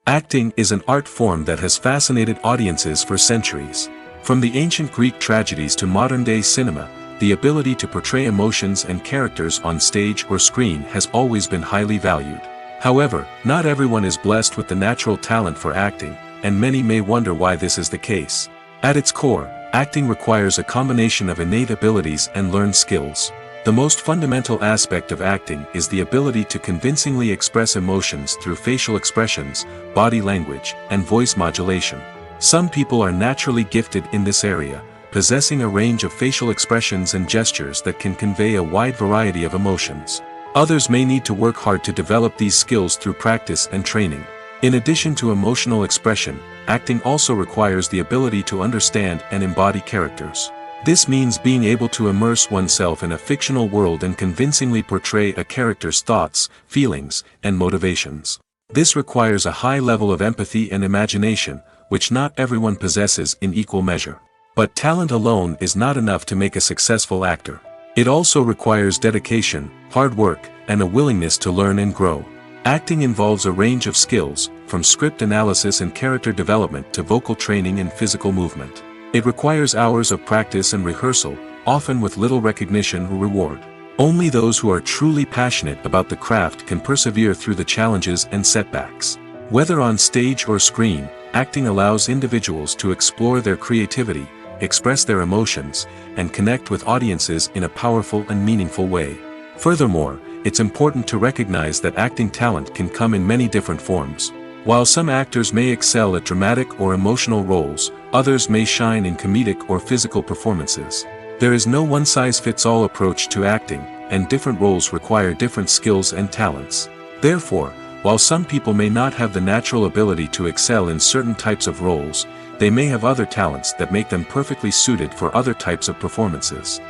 Acting is an art form that has fascinated audiences for centuries. From the ancient Greek tragedies to modern-day cinema, the ability to portray emotions and characters on stage or screen has always been highly valued. However, not everyone is blessed with the natural talent for acting, and many may wonder why this is the case. At its core, acting requires a combination of innate abilities and learned skills. The most fundamental aspect of acting is the ability to convincingly express emotions through facial expressions, body language, and voice modulation. Some people are naturally gifted in this area, possessing a range of facial expressions and gestures that can convey a wide variety of emotions. Others may need to work hard to develop these skills through practice and training. In addition to emotional expression, acting also requires the ability to understand and embody characters. This means being able to immerse oneself in a fictional world and convincingly portray a character's thoughts, feelings, and motivations. This requires a high level of empathy and imagination, which not everyone possesses in equal measure. But talent alone is not enough to make a successful actor. It also requires dedication, hard work, and a willingness to learn and grow. Acting involves a range of skills, from script analysis and character development to vocal training and physical movement. It requires hours of practice and rehearsal, often with little recognition or reward. Only those who are truly passionate about the craft can persevere through the challenges and setbacks. Whether on stage or screen, acting allows individuals to explore their creativity, express their emotions, and connect with audiences in a powerful and meaningful way. Furthermore, it's important to recognize that acting talent can come in many different forms. While some actors may excel at dramatic or emotional roles, others may shine in comedic or physical performances. There is no one-size-fits-all approach to acting, and different roles require different skills and talents. Therefore, While some people may not have the natural ability to excel in certain types of roles, they may have other talents that make them perfectly suited for other types of performances.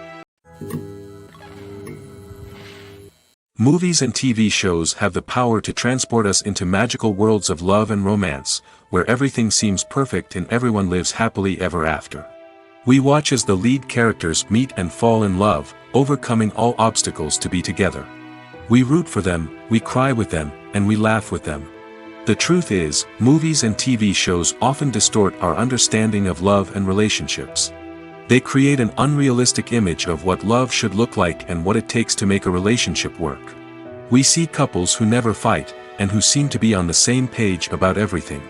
Movies and TV shows have the power to transport us into magical worlds of love and romance, where everything seems perfect and everyone lives happily ever after. We watch as the lead characters meet and fall in love, overcoming all obstacles to be together. We root for them, we cry with them, and we laugh with them. The truth is, movies and TV shows often distort our understanding of love and relationships. They create an unrealistic image of what love should look like and what it takes to make a relationship work. We see couples who never fight, and who seem to be on the same page about everything.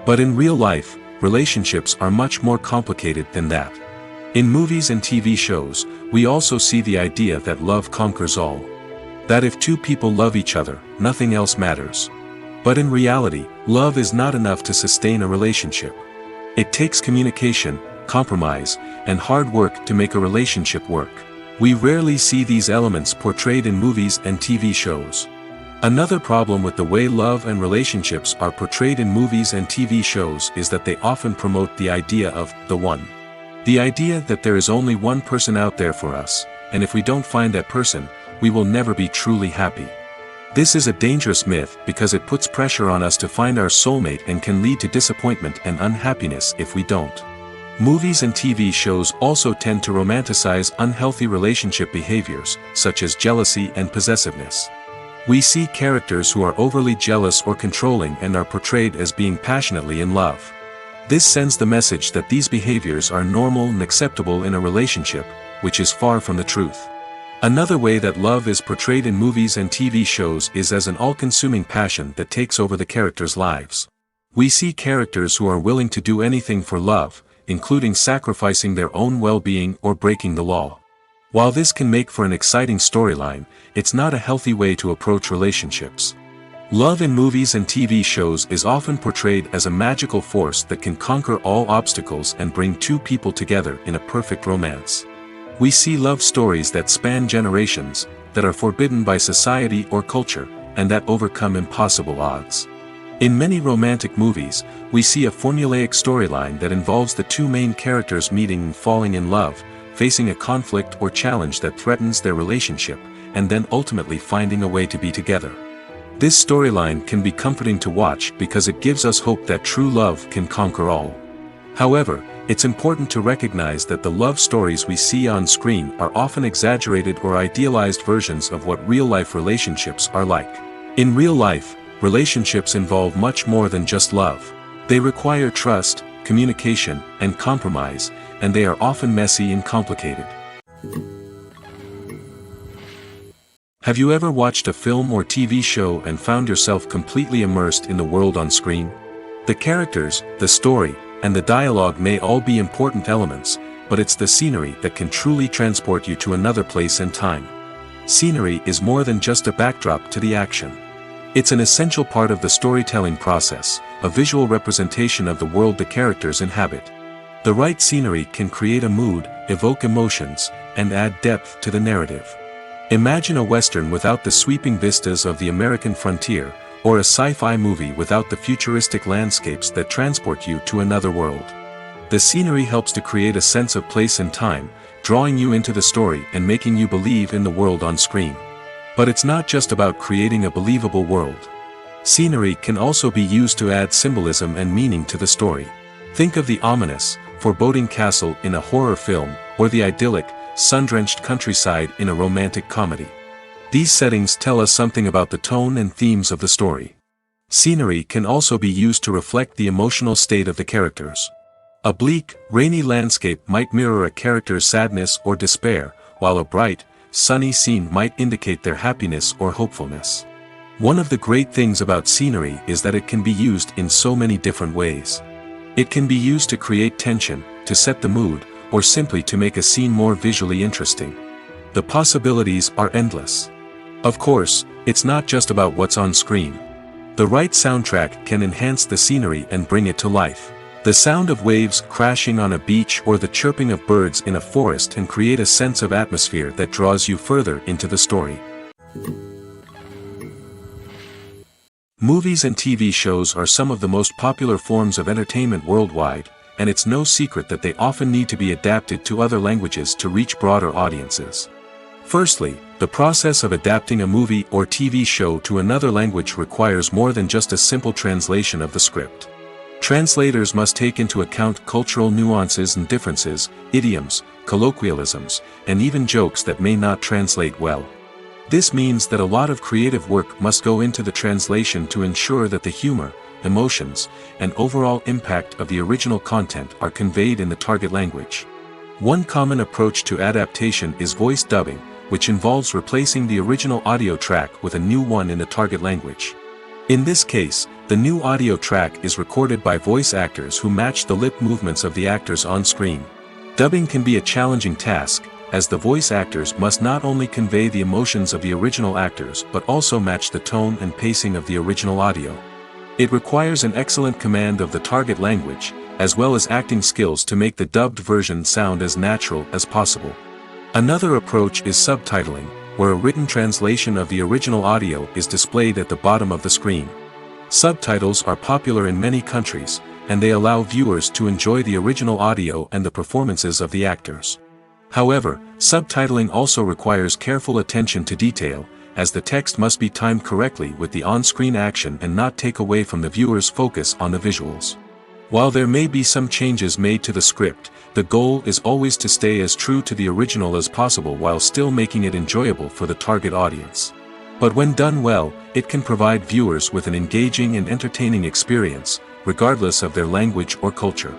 But in real life, relationships are much more complicated than that. In movies and TV shows, we also see the idea that love conquers all. That if two people love each other, nothing else matters. But in reality, love is not enough to sustain a relationship. It takes communication, compromise, and hard work to make a relationship work. We rarely see these elements portrayed in movies and TV shows. Another problem with the way love and relationships are portrayed in movies and TV shows is that they often promote the idea of the one. The idea that there is only one person out there for us, and if we don't find that person, we will never be truly happy. This is a dangerous myth because it puts pressure on us to find our soulmate and can lead to disappointment and unhappiness if we don't. Movies and TV shows also tend to romanticize unhealthy relationship behaviors, such as jealousy and possessiveness. We see characters who are overly jealous or controlling and are portrayed as being passionately in love. This sends the message that these behaviors are normal and acceptable in a relationship, which is far from the truth. Another way that love is portrayed in movies and TV shows is as an all-consuming passion that takes over the characters' lives. We see characters who are willing to do anything for love, including sacrificing their own well-being or breaking the law. While this can make for an exciting storyline, it's not a healthy way to approach relationships. Love in movies and TV shows is often portrayed as a magical force that can conquer all obstacles and bring two people together in a perfect romance. We see love stories that span generations, that are forbidden by society or culture, and that overcome impossible odds. In many romantic movies, we see a formulaic storyline that involves the two main characters meeting and falling in love, facing a conflict or challenge that threatens their relationship, and then ultimately finding a way to be together. This storyline can be comforting to watch because it gives us hope that true love can conquer all. However, it's important to recognize that the love stories we see on screen are often exaggerated or idealized versions of what real-life relationships are like. In real life, relationships involve much more than just love. They require trust, communication, and compromise, and they are often messy and complicated. Have you ever watched a film or TV show and found yourself completely immersed in the world on screen? The characters, the story, and the dialogue may all be important elements, but it's the scenery that can truly transport you to another place and time. Scenery is more than just a backdrop to the action. It's an essential part of the storytelling process, a visual representation of the world the characters inhabit. The right scenery can create a mood, evoke emotions, and add depth to the narrative. Imagine a Western without the sweeping vistas of the American frontier, or a sci-fi movie without the futuristic landscapes that transport you to another world. The scenery helps to create a sense of place and time, drawing you into the story and making you believe in the world on screen. But it's not just about creating a believable world. Scenery can also be used to add symbolism and meaning to the story. Think of the ominous, foreboding castle in a horror film, or the idyllic, sun-drenched countryside in a romantic comedy. These settings tell us something about the tone and themes of the story. Scenery can also be used to reflect the emotional state of the characters. A bleak, rainy landscape might mirror a character's sadness or despair, while a bright, sunny scene might indicate their happiness or hopefulness. One of the great things about scenery is that it can be used in so many different ways. It can be used to create tension, to set the mood, or simply to make a scene more visually interesting. The possibilities are endless. Of course, it's not just about what's on screen. The right soundtrack can enhance the scenery and bring it to life. The sound of waves crashing on a beach or the chirping of birds in a forest can create a sense of atmosphere that draws you further into the story. Movies and TV shows are some of the most popular forms of entertainment worldwide, and it's no secret that they often need to be adapted to other languages to reach broader audiences. Firstly, the process of adapting a movie or TV show to another language requires more than just a simple translation of the script. Translators must take into account cultural nuances and differences, idioms, colloquialisms, and even jokes that may not translate well. This means that a lot of creative work must go into the translation to ensure that the humor, emotions, and overall impact of the original content are conveyed in the target language. One common approach to adaptation is voice dubbing, which involves replacing the original audio track with a new one in the target language. In this case, the new audio track is recorded by voice actors who match the lip movements of the actors on screen. Dubbing can be a challenging task, as the voice actors must not only convey the emotions of the original actors but also match the tone and pacing of the original audio. It requires an excellent command of the target language, as well as acting skills to make the dubbed version sound as natural as possible. Another approach is subtitling, where a written translation of the original audio is displayed at the bottom of the screen. Subtitles are popular in many countries, and they allow viewers to enjoy the original audio and the performances of the actors. However, subtitling also requires careful attention to detail, as the text must be timed correctly with the on-screen action and not take away from the viewer's focus on the visuals. While there may be some changes made to the script, the goal is always to stay as true to the original as possible while still making it enjoyable for the target audience. But when done well, it can provide viewers with an engaging and entertaining experience, regardless of their language or culture.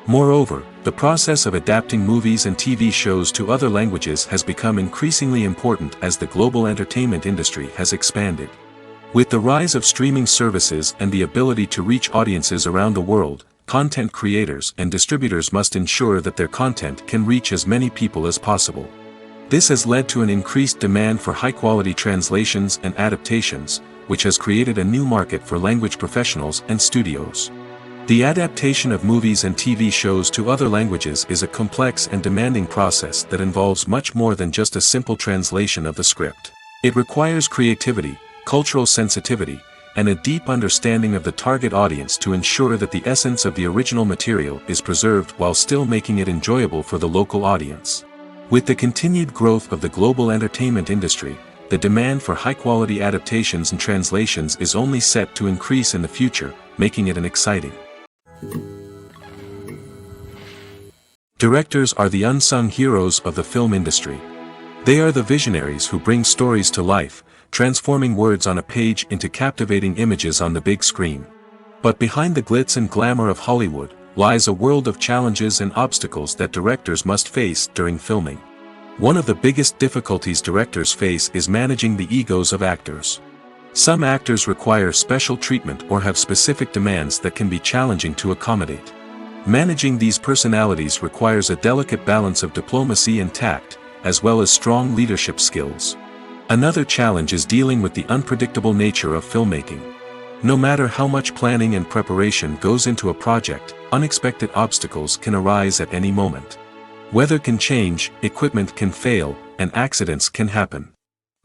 Moreover, the process of adapting movies and TV shows to other languages has become increasingly important as the global entertainment industry has expanded. With the rise of streaming services and the ability to reach audiences around the world, content creators and distributors must ensure that their content can reach as many people as possible. This has led to an increased demand for high-quality translations and adaptations, which has created a new market for language professionals and studios. The adaptation of movies and TV shows to other languages is a complex and demanding process that involves much more than just a simple translation of the script. It requires creativity, cultural sensitivity, and a deep understanding of the target audience to ensure that the essence of the original material is preserved while still making it enjoyable for the local audience. With the continued growth of the global entertainment industry, the demand for high-quality adaptations and translations is only set to increase in the future, making it an exciting. Directors are the unsung heroes of the film industry. They are the visionaries who bring stories to life, transforming words on a page into captivating images on the big screen. But behind the glitz and glamour of Hollywood, lies a world of challenges and obstacles that directors must face during filming. One of the biggest difficulties directors face is managing the egos of actors. Some actors require special treatment or have specific demands that can be challenging to accommodate. Managing these personalities requires a delicate balance of diplomacy and tact, as well as strong leadership skills. Another challenge is dealing with the unpredictable nature of filmmaking. No matter how much planning and preparation goes into a project, unexpected obstacles can arise at any moment. Weather can change, equipment can fail, and accidents can happen.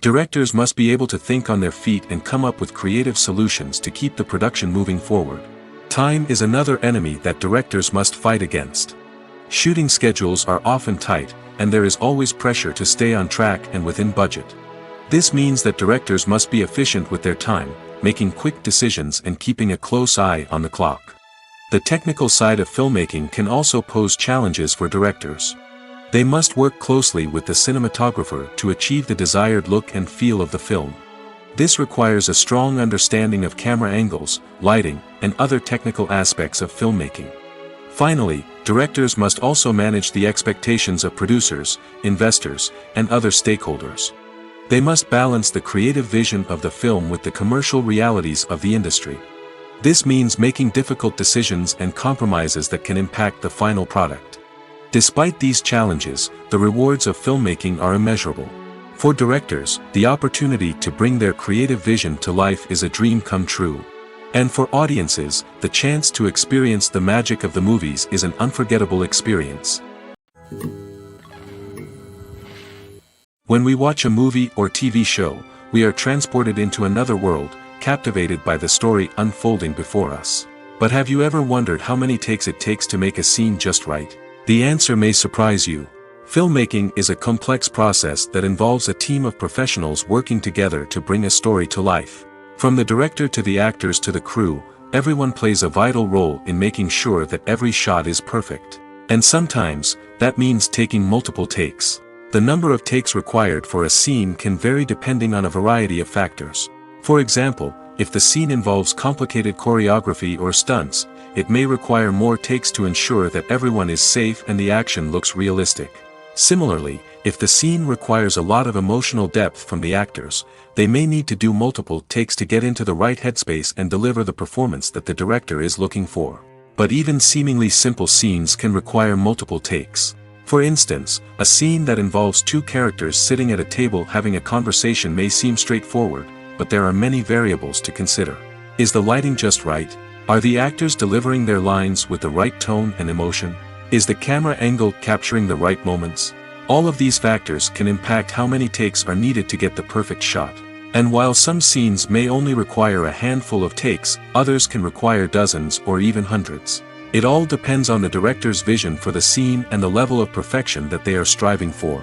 Directors must be able to think on their feet and come up with creative solutions to keep the production moving forward. Time is another enemy that directors must fight against. Shooting schedules are often tight, and there is always pressure to stay on track and within budget. This means that directors must be efficient with their time, making quick decisions and keeping a close eye on the clock. The technical side of filmmaking can also pose challenges for directors. They must work closely with the cinematographer to achieve the desired look and feel of the film. This requires a strong understanding of camera angles, lighting, and other technical aspects of filmmaking. Finally, directors must also manage the expectations of producers, investors, and other stakeholders. They must balance the creative vision of the film with the commercial realities of the industry. This means making difficult decisions and compromises that can impact the final product. Despite these challenges, the rewards of filmmaking are immeasurable. For directors, the opportunity to bring their creative vision to life is a dream come true. And for audiences, the chance to experience the magic of the movies is an unforgettable experience. When we watch a movie or TV show, we are transported into another world, captivated by the story unfolding before us. But have you ever wondered how many takes it takes to make a scene just right? The answer may surprise you. Filmmaking is a complex process that involves a team of professionals working together to bring a story to life. From the director to the actors to the crew, everyone plays a vital role in making sure that every shot is perfect. And sometimes, that means taking multiple takes. The number of takes required for a scene can vary depending on a variety of factors. For example, if the scene involves complicated choreography or stunts, it may require more takes to ensure that everyone is safe and the action looks realistic. Similarly, if the scene requires a lot of emotional depth from the actors, they may need to do multiple takes to get into the right headspace and deliver the performance that the director is looking for. But even seemingly simple scenes can require multiple takes. For instance, a scene that involves two characters sitting at a table having a conversation may seem straightforward, but there are many variables to consider. Is the lighting just right? Are the actors delivering their lines with the right tone and emotion? Is the camera angle capturing the right moments? All of these factors can impact how many takes are needed to get the perfect shot. And while some scenes may only require a handful of takes, others can require dozens or even hundreds. It all depends on the director's vision for the scene and the level of perfection that they are striving for.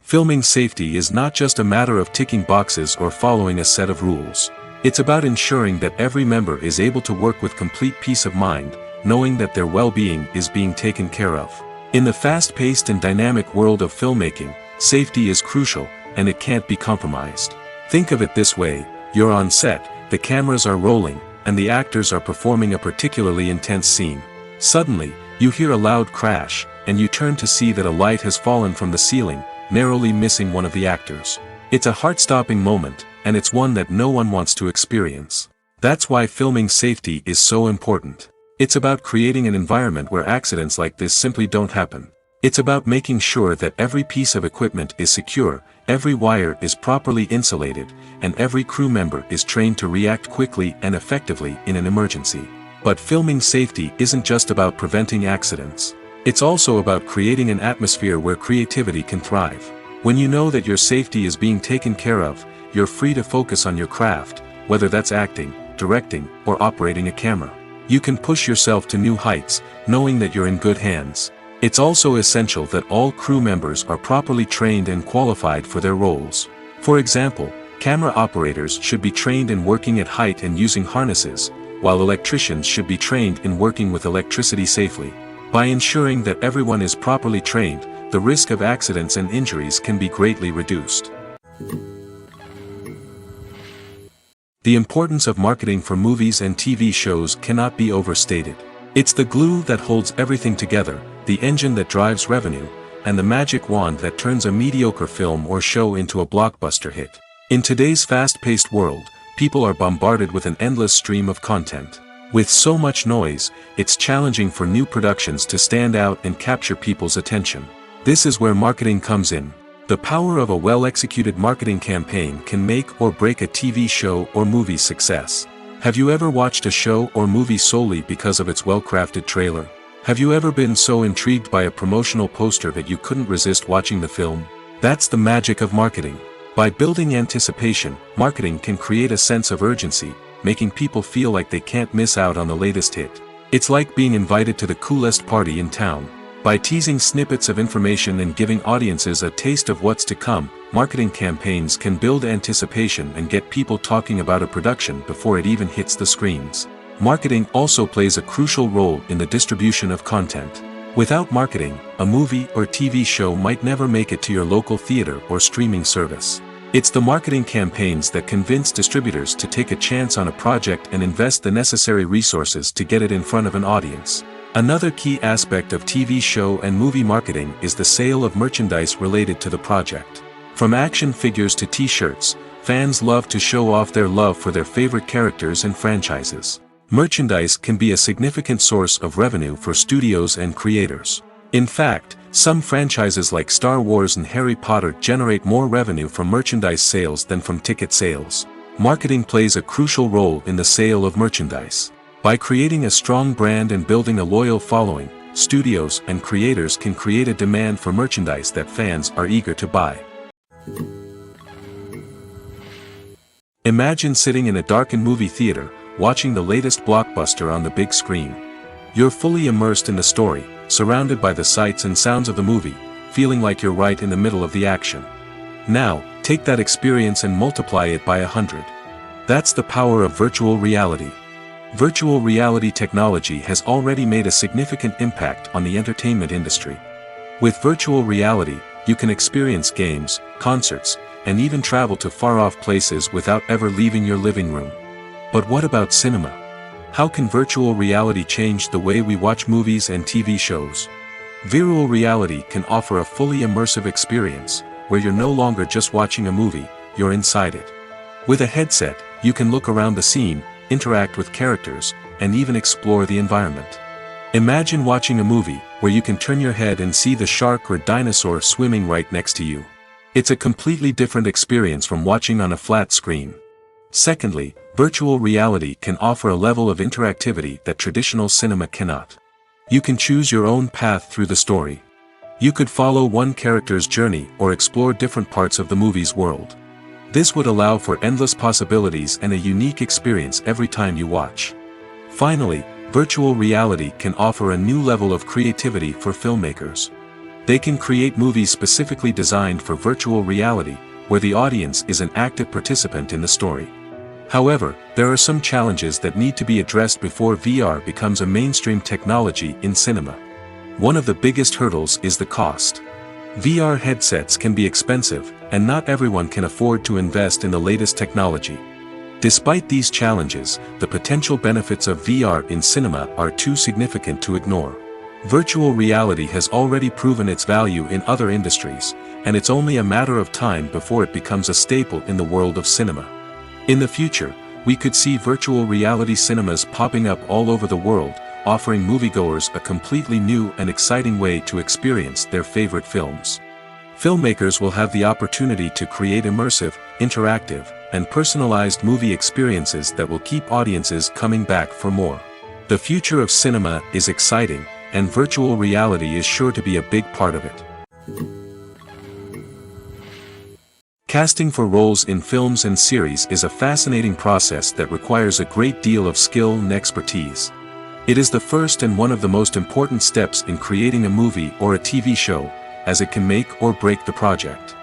Filming safety is not just a matter of ticking boxes or following a set of rules. It's about ensuring that every member is able to work with complete peace of mind, knowing that their well-being is being taken care of. In the fast-paced and dynamic world of filmmaking, safety is crucial, and it can't be compromised. Think of it this way: you're on set, the cameras are rolling, and the actors are performing a particularly intense scene. Suddenly, you hear a loud crash, and you turn to see that a light has fallen from the ceiling, narrowly missing one of the actors. It's a heart-stopping moment, and it's one that no one wants to experience. That's why filming safety is so important. It's about creating an environment where accidents like this simply don't happen. It's about making sure that every piece of equipment is secure, every wire is properly insulated, and every crew member is trained to react quickly and effectively in an emergency. But filming safety isn't just about preventing accidents. It's also about creating an atmosphere where creativity can thrive. When you know that your safety is being taken care of, you're free to focus on your craft, whether that's acting, directing, or operating a camera. You can push yourself to new heights, knowing that you're in good hands. It's also essential that all crew members are properly trained and qualified for their roles. For example, camera operators should be trained in working at height and using harnesses, while electricians should be trained in working with electricity safely. By ensuring that everyone is properly trained, the risk of accidents and injuries can be greatly reduced. The importance of marketing for movies and TV shows cannot be overstated. It's the glue that holds everything together, the engine that drives revenue, and the magic wand that turns a mediocre film or show into a blockbuster hit. In today's fast-paced world, people are bombarded with an endless stream of content. With so much noise, it's challenging for new productions to stand out and capture people's attention. This is where marketing comes in. The power of a well-executed marketing campaign can make or break a TV show or movie's success. Have you ever watched a show or movie solely because of its well-crafted trailer? Have you ever been so intrigued by a promotional poster that you couldn't resist watching the film? That's the magic of marketing. By building anticipation, marketing can create a sense of urgency, making people feel like they can't miss out on the latest hit. It's like being invited to the coolest party in town. By teasing snippets of information and giving audiences a taste of what's to come, marketing campaigns can build anticipation and get people talking about a production before it even hits the screens. Marketing also plays a crucial role in the distribution of content. Without marketing, a movie or TV show might never make it to your local theater or streaming service. It's the marketing campaigns that convince distributors to take a chance on a project and invest the necessary resources to get it in front of an audience. Another key aspect of TV show and movie marketing is the sale of merchandise related to the project. From action figures to t-shirts, fans love to show off their love for their favorite characters and franchises. Merchandise can be a significant source of revenue for studios and creators. In fact, some franchises like Star Wars and Harry Potter generate more revenue from merchandise sales than from ticket sales. Marketing plays a crucial role in the sale of merchandise. By creating a strong brand and building a loyal following, studios and creators can create a demand for merchandise that fans are eager to buy. Imagine sitting in a darkened movie theater, watching the latest blockbuster on the big screen. You're fully immersed in the story, surrounded by the sights and sounds of the movie, feeling like you're right in the middle of the action. Now, take that experience and multiply it by 100. That's the power of virtual reality. Virtual reality technology has already made a significant impact on the entertainment industry. With virtual reality, you can experience games, concerts, and even travel to far-off places without ever leaving your living room. But what about cinema? How can virtual reality change the way we watch movies and TV shows? Virtual reality can offer a fully immersive experience, where you're no longer just watching a movie, you're inside it. With a headset, you can look around the scene, interact with characters, and even explore the environment. Imagine watching a movie, where you can turn your head and see the shark or dinosaur swimming right next to you. It's a completely different experience from watching on a flat screen. Secondly, virtual reality can offer a level of interactivity that traditional cinema cannot. You can choose your own path through the story. You could follow one character's journey or explore different parts of the movie's world. This would allow for endless possibilities and a unique experience every time you watch. Finally, virtual reality can offer a new level of creativity for filmmakers. They can create movies specifically designed for virtual reality, where the audience is an active participant in the story. However, there are some challenges that need to be addressed before VR becomes a mainstream technology in cinema. One of the biggest hurdles is the cost. VR headsets can be expensive, and not everyone can afford to invest in the latest technology. Despite these challenges, the potential benefits of VR in cinema are too significant to ignore. Virtual reality has already proven its value in other industries, and it's only a matter of time before it becomes a staple in the world of cinema. In the future, we could see virtual reality cinemas popping up all over the world, offering moviegoers a completely new and exciting way to experience their favorite films. Filmmakers will have the opportunity to create immersive, interactive, and personalized movie experiences that will keep audiences coming back for more. The future of cinema is exciting, and virtual reality is sure to be a big part of it. Casting for roles in films and series is a fascinating process that requires a great deal of skill and expertise. It is the first and one of the most important steps in creating a movie or a TV show, as it can make or break the project.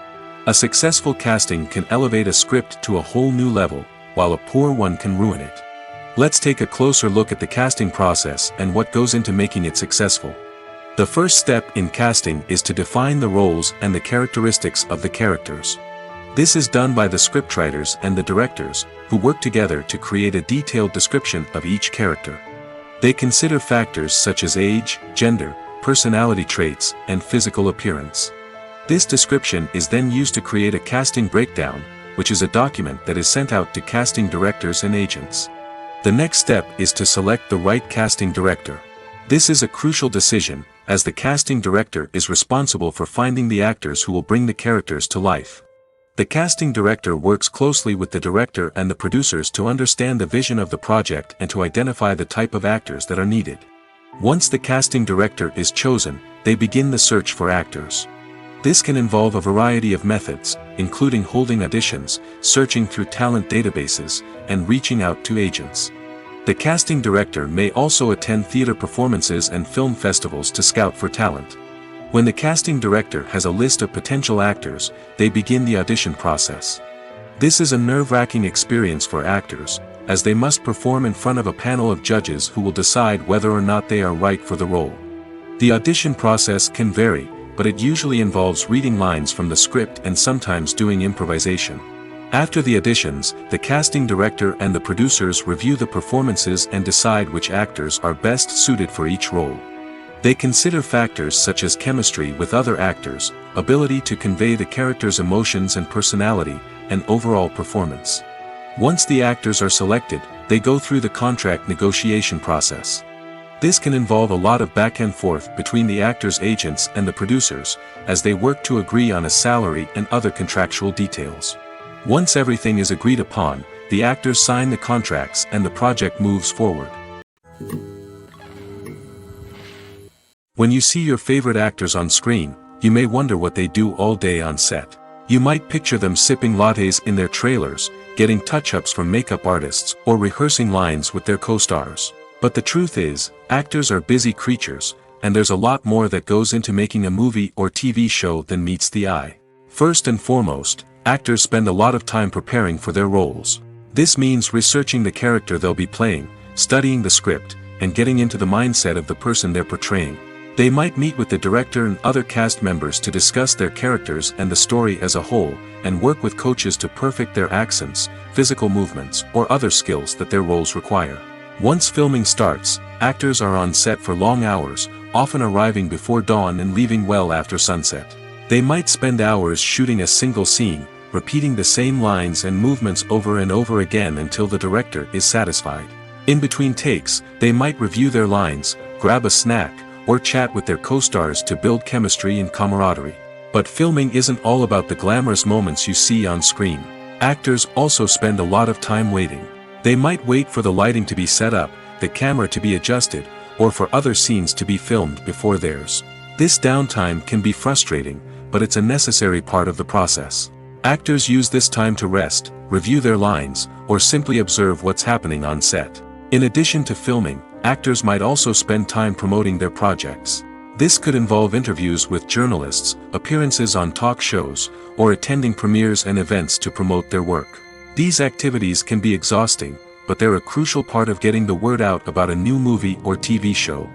A successful casting can elevate a script to a whole new level, while a poor one can ruin it. Let's take a closer look at the casting process and what goes into making it successful. The first step in casting is to define the roles and the characteristics of the characters. This is done by the scriptwriters and the directors, who work together to create a detailed description of each character. They consider factors such as age, gender, personality traits, and physical appearance. This description is then used to create a casting breakdown, which is a document that is sent out to casting directors and agents. The next step is to select the right casting director. This is a crucial decision, as the casting director is responsible for finding the actors who will bring the characters to life. The casting director works closely with the director and the producers to understand the vision of the project and to identify the type of actors that are needed. Once the casting director is chosen, they begin the search for actors. This can involve a variety of methods, including holding auditions, searching through talent databases, and reaching out to agents. The casting director may also attend theater performances and film festivals to scout for talent. When the casting director has a list of potential actors, they begin the audition process. This is a nerve-wracking experience for actors, as they must perform in front of a panel of judges who will decide whether or not they are right for the role. The audition process can vary, but it usually involves reading lines from the script and sometimes doing improvisation. After the auditions, the casting director and the producers review the performances and decide which actors are best suited for each role. They consider factors such as chemistry with other actors, ability to convey the character's emotions and personality, and overall performance. Once the actors are selected, they go through the contract negotiation process. This can involve a lot of back and forth between the actors' agents and the producers, as they work to agree on a salary and other contractual details. Once everything is agreed upon, the actors sign the contracts and the project moves forward. When you see your favorite actors on screen, you may wonder what they do all day on set. You might picture them sipping lattes in their trailers, getting touch-ups from makeup artists, or rehearsing lines with their co-stars. But the truth is, actors are busy creatures, and there's a lot more that goes into making a movie or TV show than meets the eye. First and foremost, actors spend a lot of time preparing for their roles. This means researching the character they'll be playing, studying the script, and getting into the mindset of the person they're portraying. They might meet with the director and other cast members to discuss their characters and the story as a whole, and work with coaches to perfect their accents, physical movements, or other skills that their roles require. Once filming starts, actors are on set for long hours, often arriving before dawn and leaving well after sunset. They might spend hours shooting a single scene, repeating the same lines and movements over and over again until the director is satisfied. In between takes, they might review their lines, grab a snack, or chat with their co-stars to build chemistry and camaraderie. But filming isn't all about the glamorous moments you see on screen. Actors also spend a lot of time waiting. They might wait for the lighting to be set up, the camera to be adjusted, or for other scenes to be filmed before theirs. This downtime can be frustrating, but it's a necessary part of the process. Actors use this time to rest, review their lines, or simply observe what's happening on set. In addition to filming, actors might also spend time promoting their projects. This could involve interviews with journalists, appearances on talk shows, or attending premieres and events to promote their work. These activities can be exhausting, but they're a crucial part of getting the word out about a new movie or TV show.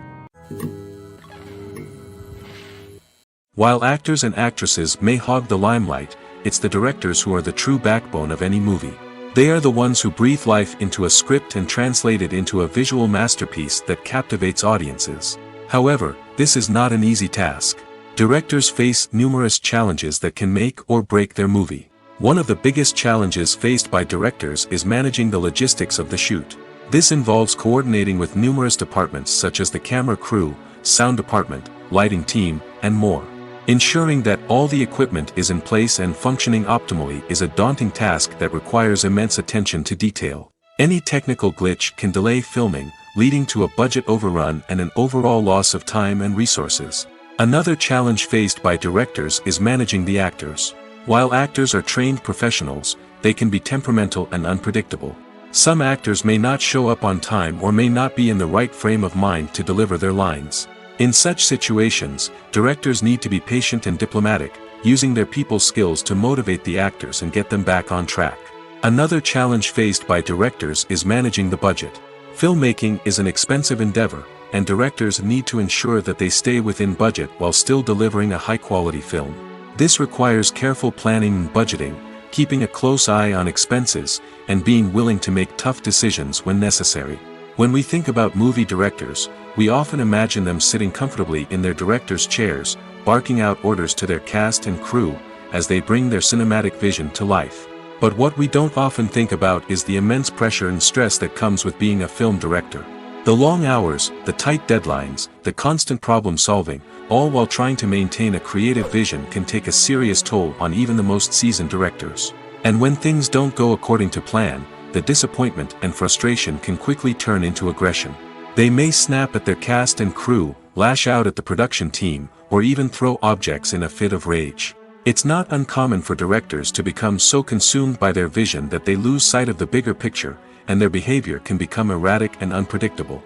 While actors and actresses may hog the limelight, it's the directors who are the true backbone of any movie. They are the ones who breathe life into a script and translate it into a visual masterpiece that captivates audiences. However, this is not an easy task. Directors face numerous challenges that can make or break their movie. One of the biggest challenges faced by directors is managing the logistics of the shoot. This involves coordinating with numerous departments such as the camera crew, sound department, lighting team, and more. Ensuring that all the equipment is in place and functioning optimally is a daunting task that requires immense attention to detail. Any technical glitch can delay filming, leading to a budget overrun and an overall loss of time and resources. Another challenge faced by directors is managing the actors. While actors are trained professionals, they can be temperamental and unpredictable. Some actors may not show up on time or may not be in the right frame of mind to deliver their lines. In such situations, directors need to be patient and diplomatic, using their people skills to motivate the actors and get them back on track. Another challenge faced by directors is managing the budget. Filmmaking is an expensive endeavor, and directors need to ensure that they stay within budget while still delivering a high-quality film. This requires careful planning and budgeting, keeping a close eye on expenses, and being willing to make tough decisions when necessary. When we think about movie directors, we often imagine them sitting comfortably in their director's chairs, barking out orders to their cast and crew, as they bring their cinematic vision to life. But what we don't often think about is the immense pressure and stress that comes with being a film director. The long hours, the tight deadlines, the constant problem solving, all while trying to maintain a creative vision can take a serious toll on even the most seasoned directors. And when things don't go according to plan, the disappointment and frustration can quickly turn into aggression. They may snap at their cast and crew, lash out at the production team, or even throw objects in a fit of rage. It's not uncommon for directors to become so consumed by their vision that they lose sight of the bigger picture, and their behavior can become erratic and unpredictable.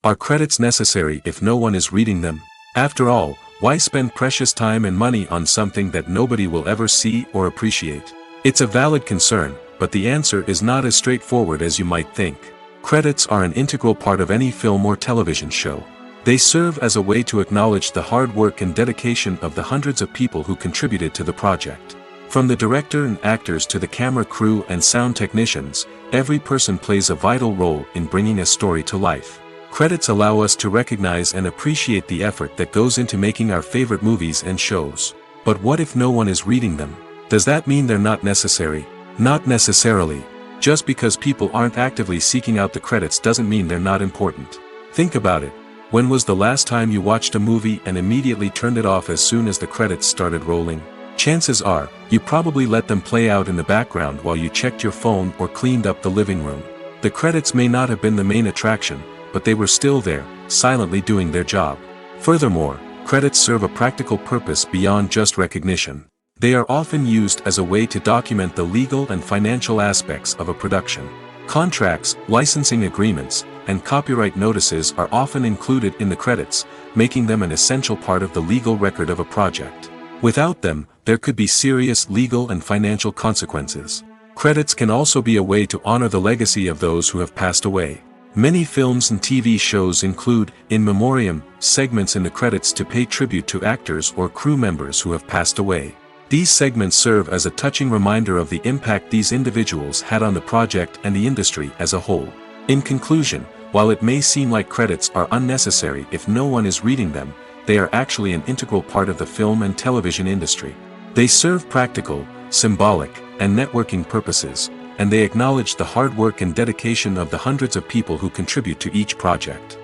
Are credits necessary if no one is reading them? After all, why spend precious time and money on something that nobody will ever see or appreciate? It's a valid concern, but the answer is not as straightforward as you might think. Credits are an integral part of any film or television show. They serve as a way to acknowledge the hard work and dedication of the hundreds of people who contributed to the project. From the director and actors to the camera crew and sound technicians, every person plays a vital role in bringing a story to life. Credits allow us to recognize and appreciate the effort that goes into making our favorite movies and shows. But what if no one is reading them? Does that mean they're not necessary? Not necessarily. Just because people aren't actively seeking out the credits doesn't mean they're not important. Think about it. When was the last time you watched a movie and immediately turned it off as soon as the credits started rolling? Chances are, you probably let them play out in the background while you checked your phone or cleaned up the living room. The credits may not have been the main attraction, but they were still there, silently doing their job. Furthermore, credits serve a practical purpose beyond just recognition. They are often used as a way to document the legal and financial aspects of a production. Contracts, licensing agreements, and copyright notices are often included in the credits, making them an essential part of the legal record of a project. Without them, there could be serious legal and financial consequences. Credits can also be a way to honor the legacy of those who have passed away. Many films and TV shows include, in memoriam, segments in the credits to pay tribute to actors or crew members who have passed away. These segments serve as a touching reminder of the impact these individuals had on the project and the industry as a whole. In conclusion, while it may seem like credits are unnecessary if no one is reading them, they are actually an integral part of the film and television industry. They serve practical, symbolic, and networking purposes, and they acknowledge the hard work and dedication of the hundreds of people who contribute to each project.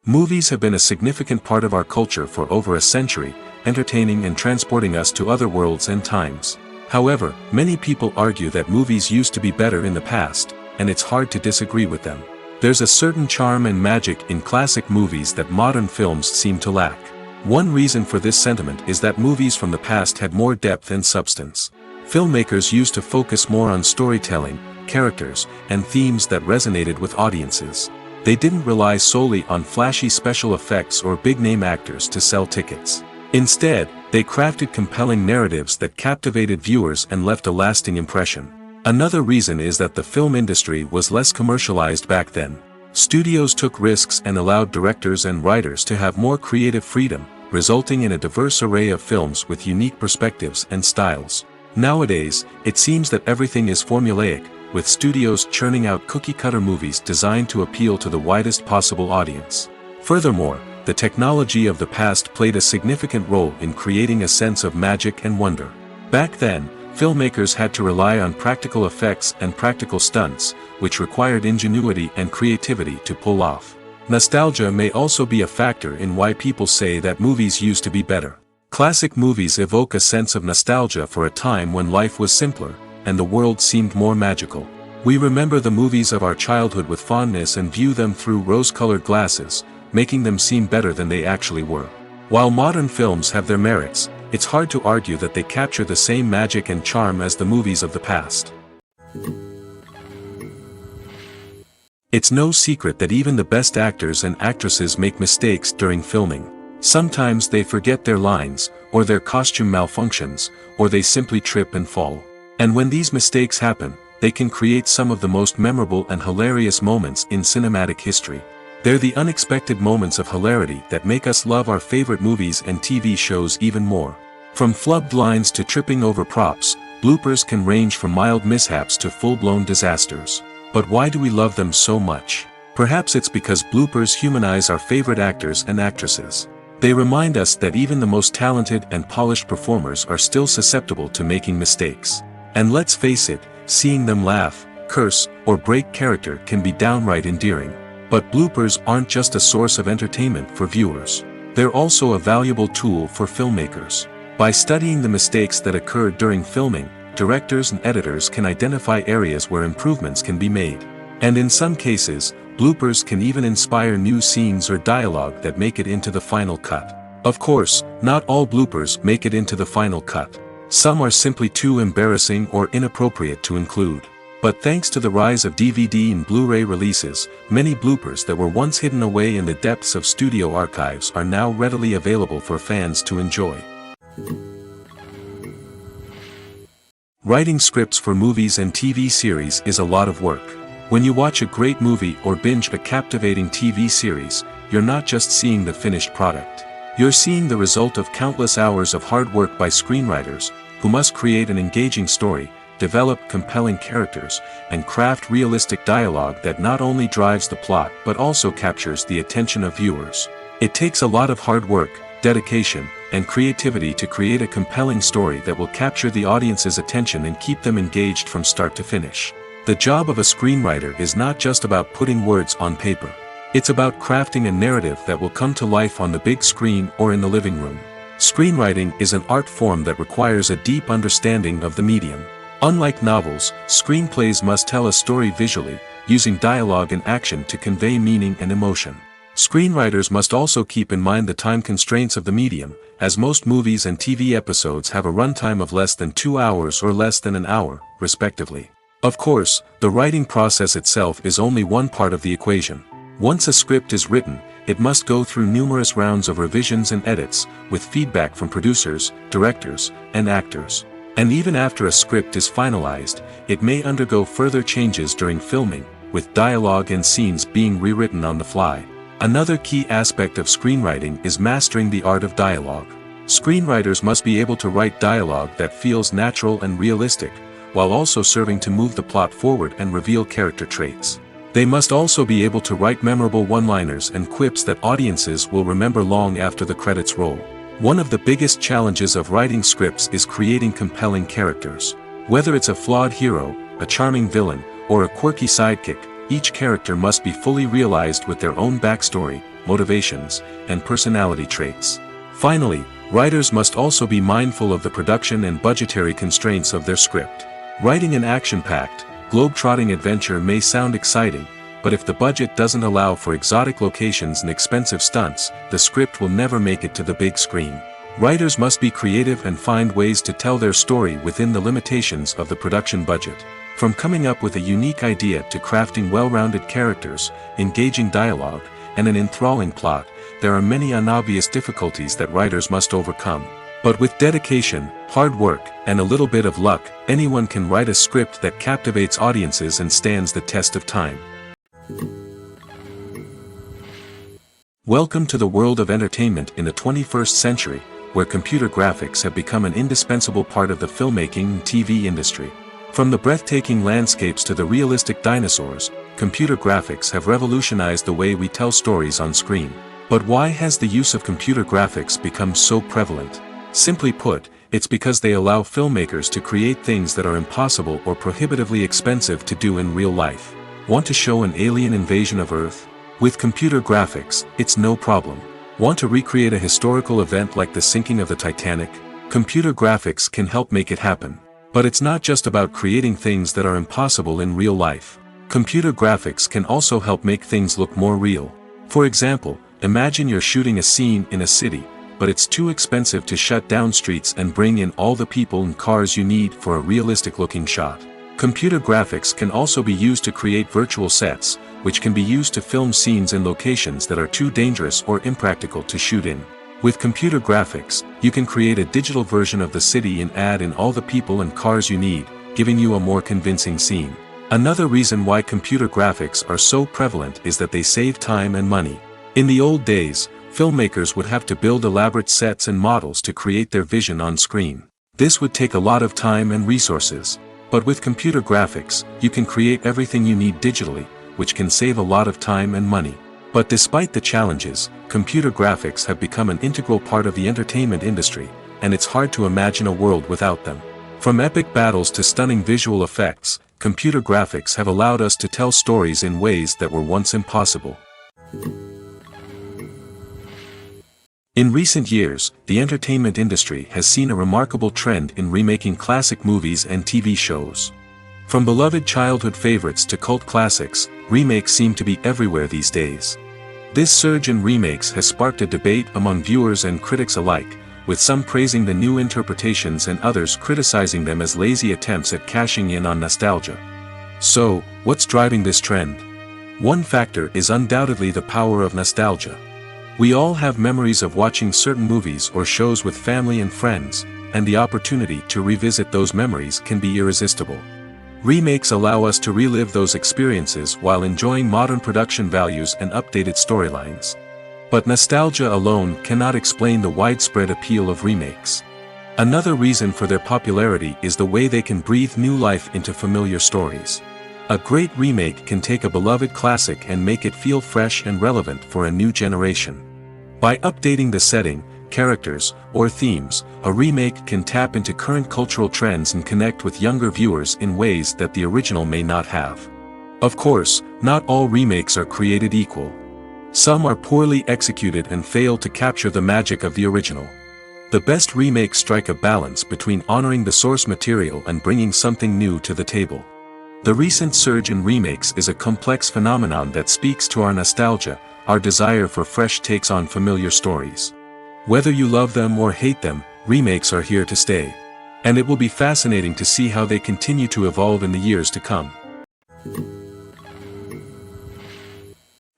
Movies have been a significant part of our culture for over a century, entertaining and transporting us to other worlds and times. However, many people argue that movies used to be better in the past, and it's hard to disagree with them. There's a certain charm and magic in classic movies that modern films seem to lack. One reason for this sentiment is that movies from the past had more depth and substance. Filmmakers used to focus more on storytelling, characters, and themes that resonated with audiences. They didn't rely solely on flashy special effects or big-name actors to sell tickets. Instead, they crafted compelling narratives that captivated viewers and left a lasting impression. Another reason is that the film industry was less commercialized back then. Studios took risks and allowed directors and writers to have more creative freedom, resulting in a diverse array of films with unique perspectives and styles. Nowadays, it seems that everything is formulaic, with studios churning out cookie-cutter movies designed to appeal to the widest possible audience. Furthermore, the technology of the past played a significant role in creating a sense of magic and wonder. Back then, filmmakers had to rely on practical effects and practical stunts, which required ingenuity and creativity to pull off. Nostalgia may also be a factor in why people say that movies used to be better. Classic movies evoke a sense of nostalgia for a time when life was simpler, and the world seemed more magical. We remember the movies of our childhood with fondness and view them through rose-colored glasses, making them seem better than they actually were. While modern films have their merits, it's hard to argue that they capture the same magic and charm as the movies of the past. It's no secret that even the best actors and actresses make mistakes during filming. Sometimes they forget their lines, or their costume malfunctions, or they simply trip and fall. And when these mistakes happen, they can create some of the most memorable and hilarious moments in cinematic history. They're the unexpected moments of hilarity that make us love our favorite movies and TV shows even more. From flubbed lines to tripping over props, bloopers can range from mild mishaps to full-blown disasters. But why do we love them so much? Perhaps it's because bloopers humanize our favorite actors and actresses. They remind us that even the most talented and polished performers are still susceptible to making mistakes. And let's face it, seeing them laugh, curse, or break character can be downright endearing. But bloopers aren't just a source of entertainment for viewers. They're also a valuable tool for filmmakers. By studying the mistakes that occurred during filming, directors and editors can identify areas where improvements can be made. And in some cases, bloopers can even inspire new scenes or dialogue that make it into the final cut. Of course, not all bloopers make it into the final cut. Some are simply too embarrassing or inappropriate to include. But thanks to the rise of DVD and Blu-ray releases, many bloopers that were once hidden away in the depths of studio archives are now readily available for fans to enjoy. Writing scripts for movies and TV series is a lot of work. When you watch a great movie or binge a captivating TV series, you're not just seeing the finished product. You're seeing the result of countless hours of hard work by screenwriters, who must create an engaging story, develop compelling characters, and craft realistic dialogue that not only drives the plot but also captures the attention of viewers. It takes a lot of hard work, dedication, and creativity to create a compelling story that will capture the audience's attention and keep them engaged from start to finish. The job of a screenwriter is not just about putting words on paper. It's about crafting a narrative that will come to life on the big screen or in the living room. Screenwriting is an art form that requires a deep understanding of the medium. Unlike novels, screenplays must tell a story visually, using dialogue and action to convey meaning and emotion. Screenwriters must also keep in mind the time constraints of the medium, as most movies and TV episodes have a runtime of less than 2 hours or less than an hour, respectively. Of course, the writing process itself is only one part of the equation. Once a script is written, it must go through numerous rounds of revisions and edits, with feedback from producers, directors, and actors. And even after a script is finalized, it may undergo further changes during filming, with dialogue and scenes being rewritten on the fly. Another key aspect of screenwriting is mastering the art of dialogue. Screenwriters must be able to write dialogue that feels natural and realistic, while also serving to move the plot forward and reveal character traits. They must also be able to write memorable one-liners and quips that audiences will remember long after the credits roll. One of the biggest challenges of writing scripts is creating compelling characters. Whether it's a flawed hero, a charming villain, or a quirky sidekick, each character must be fully realized with their own backstory, motivations, and personality traits. Finally, writers must also be mindful of the production and budgetary constraints of their script. Writing an action-packed, globe-trotting adventure may sound exciting, but if the budget doesn't allow for exotic locations and expensive stunts, the script will never make it to the big screen. Writers must be creative and find ways to tell their story within the limitations of the production budget. From coming up with a unique idea to crafting well-rounded characters, engaging dialogue, and an enthralling plot, there are many unobvious difficulties that writers must overcome. But with dedication, hard work, and a little bit of luck, anyone can write a script that captivates audiences and stands the test of time. Welcome to the world of entertainment in the 21st century, where computer graphics have become an indispensable part of the filmmaking and TV industry. From the breathtaking landscapes to the realistic dinosaurs, computer graphics have revolutionized the way we tell stories on screen. But why has the use of computer graphics become so prevalent? Simply put, it's because they allow filmmakers to create things that are impossible or prohibitively expensive to do in real life. Want to show an alien invasion of Earth? With computer graphics, it's no problem. Want to recreate a historical event like the sinking of the Titanic? Computer graphics can help make it happen. But it's not just about creating things that are impossible in real life. Computer graphics can also help make things look more real. For example, imagine you're shooting a scene in a city, but it's too expensive to shut down streets and bring in all the people and cars you need for a realistic-looking shot. Computer graphics can also be used to create virtual sets, which can be used to film scenes in locations that are too dangerous or impractical to shoot in. With computer graphics, you can create a digital version of the city and add in all the people and cars you need, giving you a more convincing scene. Another reason why computer graphics are so prevalent is that they save time and money. In the old days, filmmakers would have to build elaborate sets and models to create their vision on screen. This would take a lot of time and resources. But with computer graphics, you can create everything you need digitally, which can save a lot of time and money. But despite the challenges, computer graphics have become an integral part of the entertainment industry, and it's hard to imagine a world without them. From epic battles to stunning visual effects, computer graphics have allowed us to tell stories in ways that were once impossible. In recent years, the entertainment industry has seen a remarkable trend in remaking classic movies and TV shows. From beloved childhood favorites to cult classics, remakes seem to be everywhere these days. This surge in remakes has sparked a debate among viewers and critics alike, with some praising the new interpretations and others criticizing them as lazy attempts at cashing in on nostalgia. So, what's driving this trend? One factor is undoubtedly the power of nostalgia. We all have memories of watching certain movies or shows with family and friends, and the opportunity to revisit those memories can be irresistible. Remakes allow us to relive those experiences while enjoying modern production values and updated storylines. But nostalgia alone cannot explain the widespread appeal of remakes. Another reason for their popularity is the way they can breathe new life into familiar stories. A great remake can take a beloved classic and make it feel fresh and relevant for a new generation. By updating the setting, characters, or themes, a remake can tap into current cultural trends and connect with younger viewers in ways that the original may not have. Of course, not all remakes are created equal. Some are poorly executed and fail to capture the magic of the original. The best remakes strike a balance between honoring the source material and bringing something new to the table. The recent surge in remakes is a complex phenomenon that speaks to our nostalgia, our desire for fresh takes on familiar stories. Whether you love them or hate them, remakes are here to stay. And it will be fascinating to see how they continue to evolve in the years to come.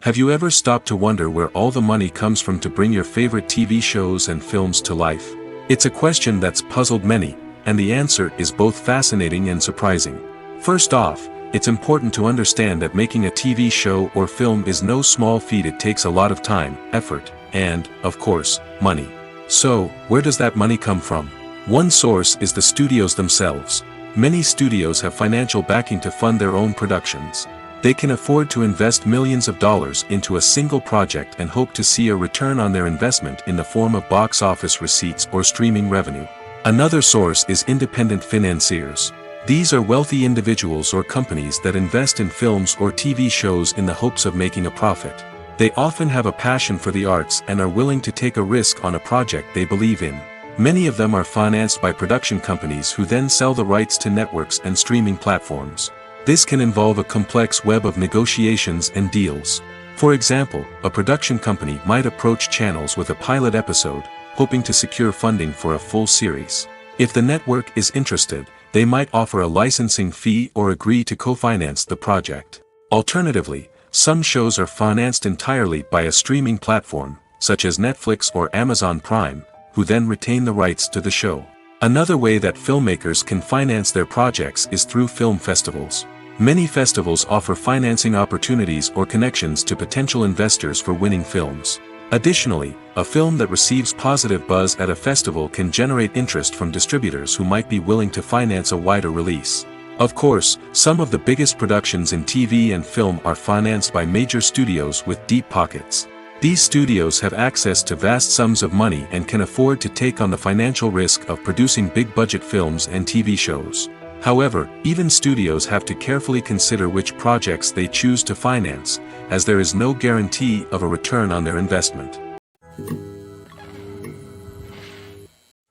Have you ever stopped to wonder where all the money comes from to bring your favorite TV shows and films to life? It's a question that's puzzled many, and the answer is both fascinating and surprising. First off, it's important to understand that making a TV show or film is no small feat. It takes a lot of time, effort, and, of course, money. So, where does that money come from? One source is the studios themselves. Many studios have financial backing to fund their own productions. They can afford to invest millions of dollars into a single project and hope to see a return on their investment in the form of box office receipts or streaming revenue. Another source is independent financiers. These are wealthy individuals or companies that invest in films or TV shows in the hopes of making a profit. They often have a passion for the arts and are willing to take a risk on a project they believe in. Many of them are financed by production companies who then sell the rights to networks and streaming platforms. This can involve a complex web of negotiations and deals. For example, a production company might approach channels with a pilot episode, hoping to secure funding for a full series. If the network is interested, they might offer a licensing fee or agree to co-finance the project. Alternatively, some shows are financed entirely by a streaming platform, such as Netflix or Amazon Prime, who then retain the rights to the show. Another way that filmmakers can finance their projects is through film festivals. Many festivals offer financing opportunities or connections to potential investors for winning films. Additionally, a film that receives positive buzz at a festival can generate interest from distributors who might be willing to finance a wider release. Of course, some of the biggest productions in TV and film are financed by major studios with deep pockets. These studios have access to vast sums of money and can afford to take on the financial risk of producing big-budget films and TV shows. However, even studios have to carefully consider which projects they choose to finance, as there is no guarantee of a return on their investment.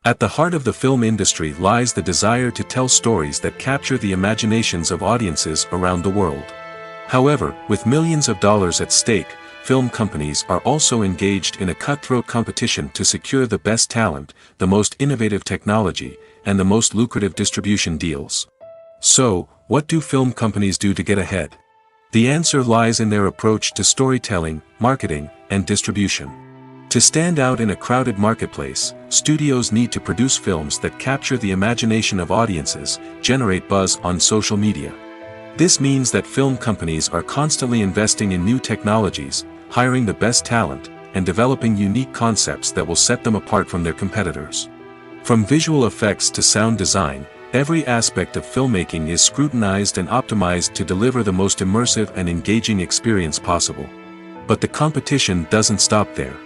At the heart of the film industry lies the desire to tell stories that capture the imaginations of audiences around the world. However, with millions of dollars at stake, film companies are also engaged in a cutthroat competition to secure the best talent, the most innovative technology, and the most lucrative distribution deals. So, what do film companies do to get ahead? The answer lies in their approach to storytelling, marketing, and distribution. To stand out in a crowded marketplace, studios need to produce films that capture the imagination of audiences, generate buzz on social media. This means that film companies are constantly investing in new technologies, hiring the best talent, and developing unique concepts that will set them apart from their competitors. From visual effects to sound design, every aspect of filmmaking is scrutinized and optimized to deliver the most immersive and engaging experience possible. But the competition doesn't stop there.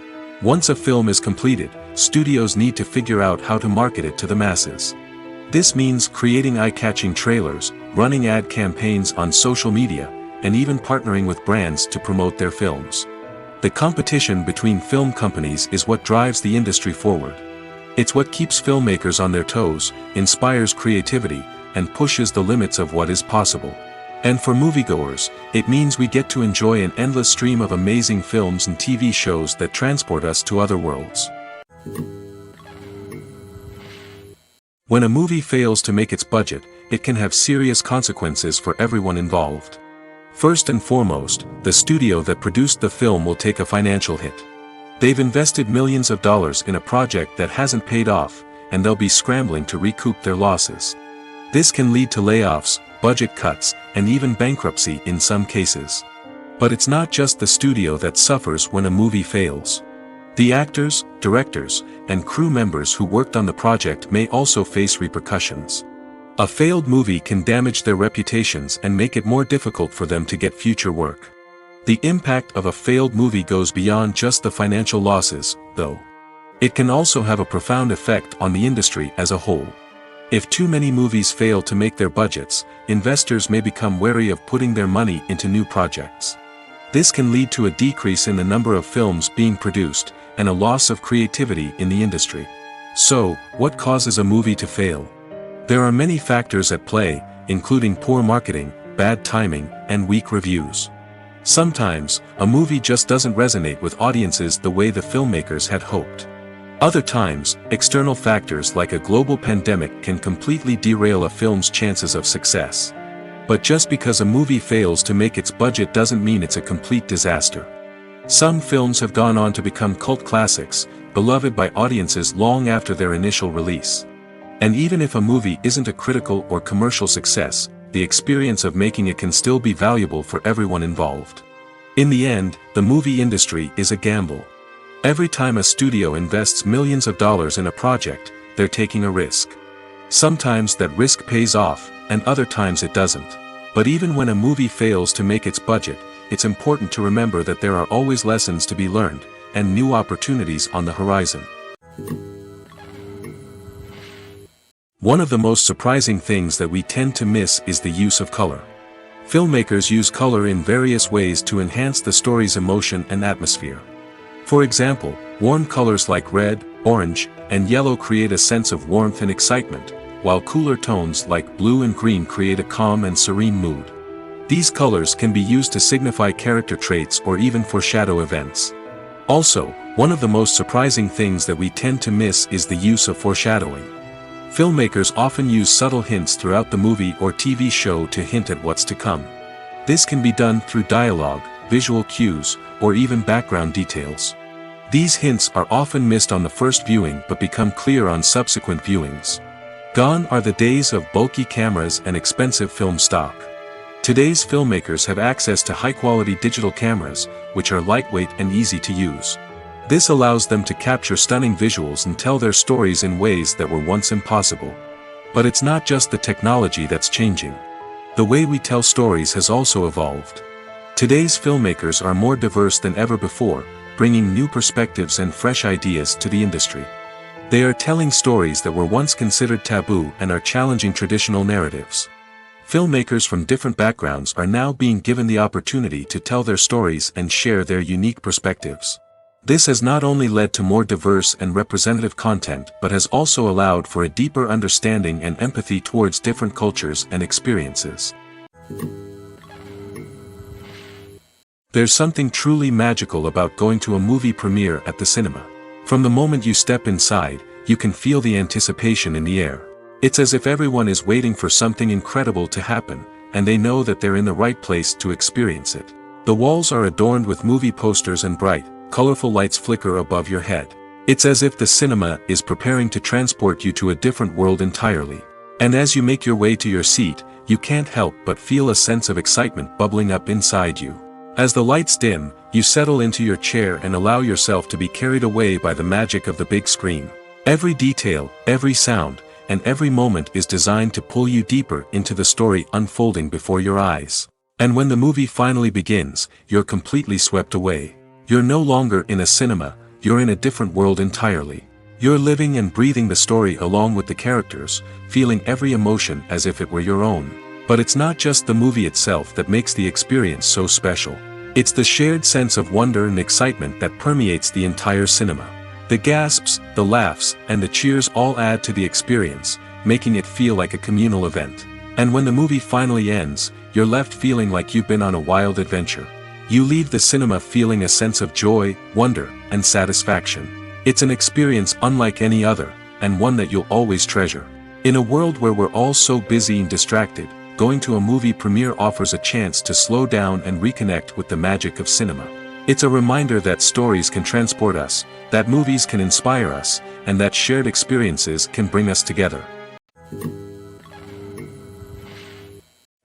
Once a film is completed, studios need to figure out how to market it to the masses. This means creating eye-catching trailers, running ad campaigns on social media, and even partnering with brands to promote their films. The competition between film companies is what drives the industry forward. It's what keeps filmmakers on their toes, inspires creativity, and pushes the limits of what is possible. And for moviegoers, it means we get to enjoy an endless stream of amazing films and TV shows that transport us to other worlds. When a movie fails to make its budget, it can have serious consequences for everyone involved. First and foremost, the studio that produced the film will take a financial hit. They've invested millions of dollars in a project that hasn't paid off, and they'll be scrambling to recoup their losses. This can lead to layoffs, budget cuts, and even bankruptcy in some cases. But it's not just the studio that suffers when a movie fails. The actors, directors, and crew members who worked on the project may also face repercussions. A failed movie can damage their reputations and make it more difficult for them to get future work. The impact of a failed movie goes beyond just the financial losses, though. It can also have a profound effect on the industry as a whole. If too many movies fail to make their budgets, investors may become wary of putting their money into new projects. This can lead to a decrease in the number of films being produced, and a loss of creativity in the industry. So, what causes a movie to fail? There are many factors at play, including poor marketing, bad timing, and weak reviews. Sometimes, a movie just doesn't resonate with audiences the way the filmmakers had hoped. Other times, external factors like a global pandemic can completely derail a film's chances of success. But just because a movie fails to make its budget doesn't mean it's a complete disaster. Some films have gone on to become cult classics, beloved by audiences long after their initial release. And even if a movie isn't a critical or commercial success, the experience of making it can still be valuable for everyone involved. In the end, the movie industry is a gamble. Every time a studio invests millions of dollars in a project, they're taking a risk. Sometimes that risk pays off, and other times it doesn't. But even when a movie fails to make its budget, it's important to remember that there are always lessons to be learned, and new opportunities on the horizon. One of the most surprising things that we tend to miss is the use of color. Filmmakers use color in various ways to enhance the story's emotion and atmosphere. For example, warm colors like red, orange, and yellow create a sense of warmth and excitement, while cooler tones like blue and green create a calm and serene mood. These colors can be used to signify character traits or even foreshadow events. Also, one of the most surprising things that we tend to miss is the use of foreshadowing. Filmmakers often use subtle hints throughout the movie or TV show to hint at what's to come. This can be done through dialogue, visual cues, or even background details. These hints are often missed on the first viewing but become clear on subsequent viewings. Gone are the days of bulky cameras and expensive film stock. Today's filmmakers have access to high-quality digital cameras, which are lightweight and easy to use. This allows them to capture stunning visuals and tell their stories in ways that were once impossible. But it's not just the technology that's changing. The way we tell stories has also evolved. Today's filmmakers are more diverse than ever before, bringing new perspectives and fresh ideas to the industry. They are telling stories that were once considered taboo and are challenging traditional narratives. Filmmakers from different backgrounds are now being given the opportunity to tell their stories and share their unique perspectives. This has not only led to more diverse and representative content but has also allowed for a deeper understanding and empathy towards different cultures and experiences. There's something truly magical about going to a movie premiere at the cinema. From the moment you step inside, you can feel the anticipation in the air. It's as if everyone is waiting for something incredible to happen, and they know that they're in the right place to experience it. The walls are adorned with movie posters and bright, colorful lights flicker above your head. It's as if the cinema is preparing to transport you to a different world entirely. And as you make your way to your seat, you can't help but feel a sense of excitement bubbling up inside you. As the lights dim, you settle into your chair and allow yourself to be carried away by the magic of the big screen. Every detail, every sound, and every moment is designed to pull you deeper into the story unfolding before your eyes. And when the movie finally begins, you're completely swept away. You're no longer in a cinema, you're in a different world entirely. You're living and breathing the story along with the characters, feeling every emotion as if it were your own. But it's not just the movie itself that makes the experience so special. It's the shared sense of wonder and excitement that permeates the entire cinema. The gasps, the laughs, and the cheers all add to the experience, making it feel like a communal event. And when the movie finally ends, you're left feeling like you've been on a wild adventure. You leave the cinema feeling a sense of joy, wonder, and satisfaction. It's an experience unlike any other, and one that you'll always treasure. In a world where we're all so busy and distracted, going to a movie premiere offers a chance to slow down and reconnect with the magic of cinema. It's a reminder that stories can transport us, that movies can inspire us, and that shared experiences can bring us together.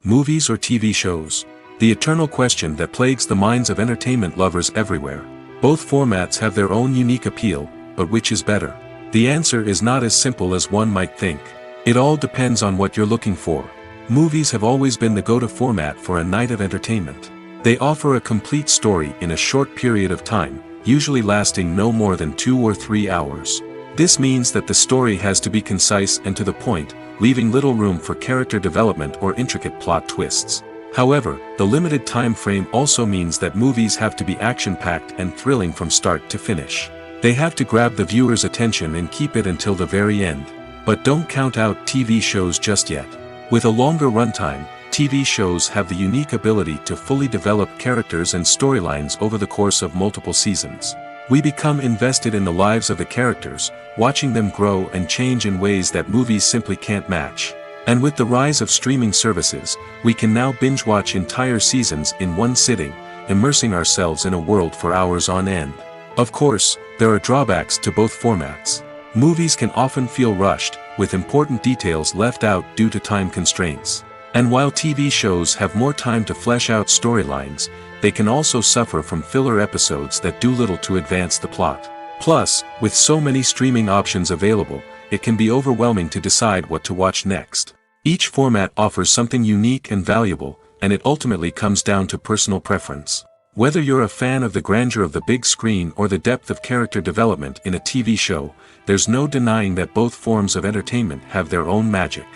Movies or TV shows? The eternal question that plagues the minds of entertainment lovers everywhere. Both formats have their own unique appeal, but which is better? The answer is not as simple as one might think. It all depends on what you're looking for. Movies have always been the go-to format for a night of entertainment. They offer a complete story in a short period of time, usually lasting no more than 2 or 3 hours. This means that the story has to be concise and to the point, leaving little room for character development or intricate plot twists. However, the limited time frame also means that movies have to be action-packed and thrilling from start to finish. They have to grab the viewer's attention and keep it until the very end. But don't count out TV shows just yet. With a longer runtime, TV shows have the unique ability to fully develop characters and storylines over the course of multiple seasons. We become invested in the lives of the characters, watching them grow and change in ways that movies simply can't match. And with the rise of streaming services, we can now binge-watch entire seasons in one sitting, immersing ourselves in a world for hours on end. Of course, there are drawbacks to both formats. Movies can often feel rushed, with important details left out due to time constraints. And while TV shows have more time to flesh out storylines, they can also suffer from filler episodes that do little to advance the plot. Plus, with so many streaming options available, it can be overwhelming to decide what to watch next. Each format offers something unique and valuable, and it ultimately comes down to personal preference. Whether you're a fan of the grandeur of the big screen or the depth of character development in a TV show, there's no denying that both forms of entertainment have their own magic.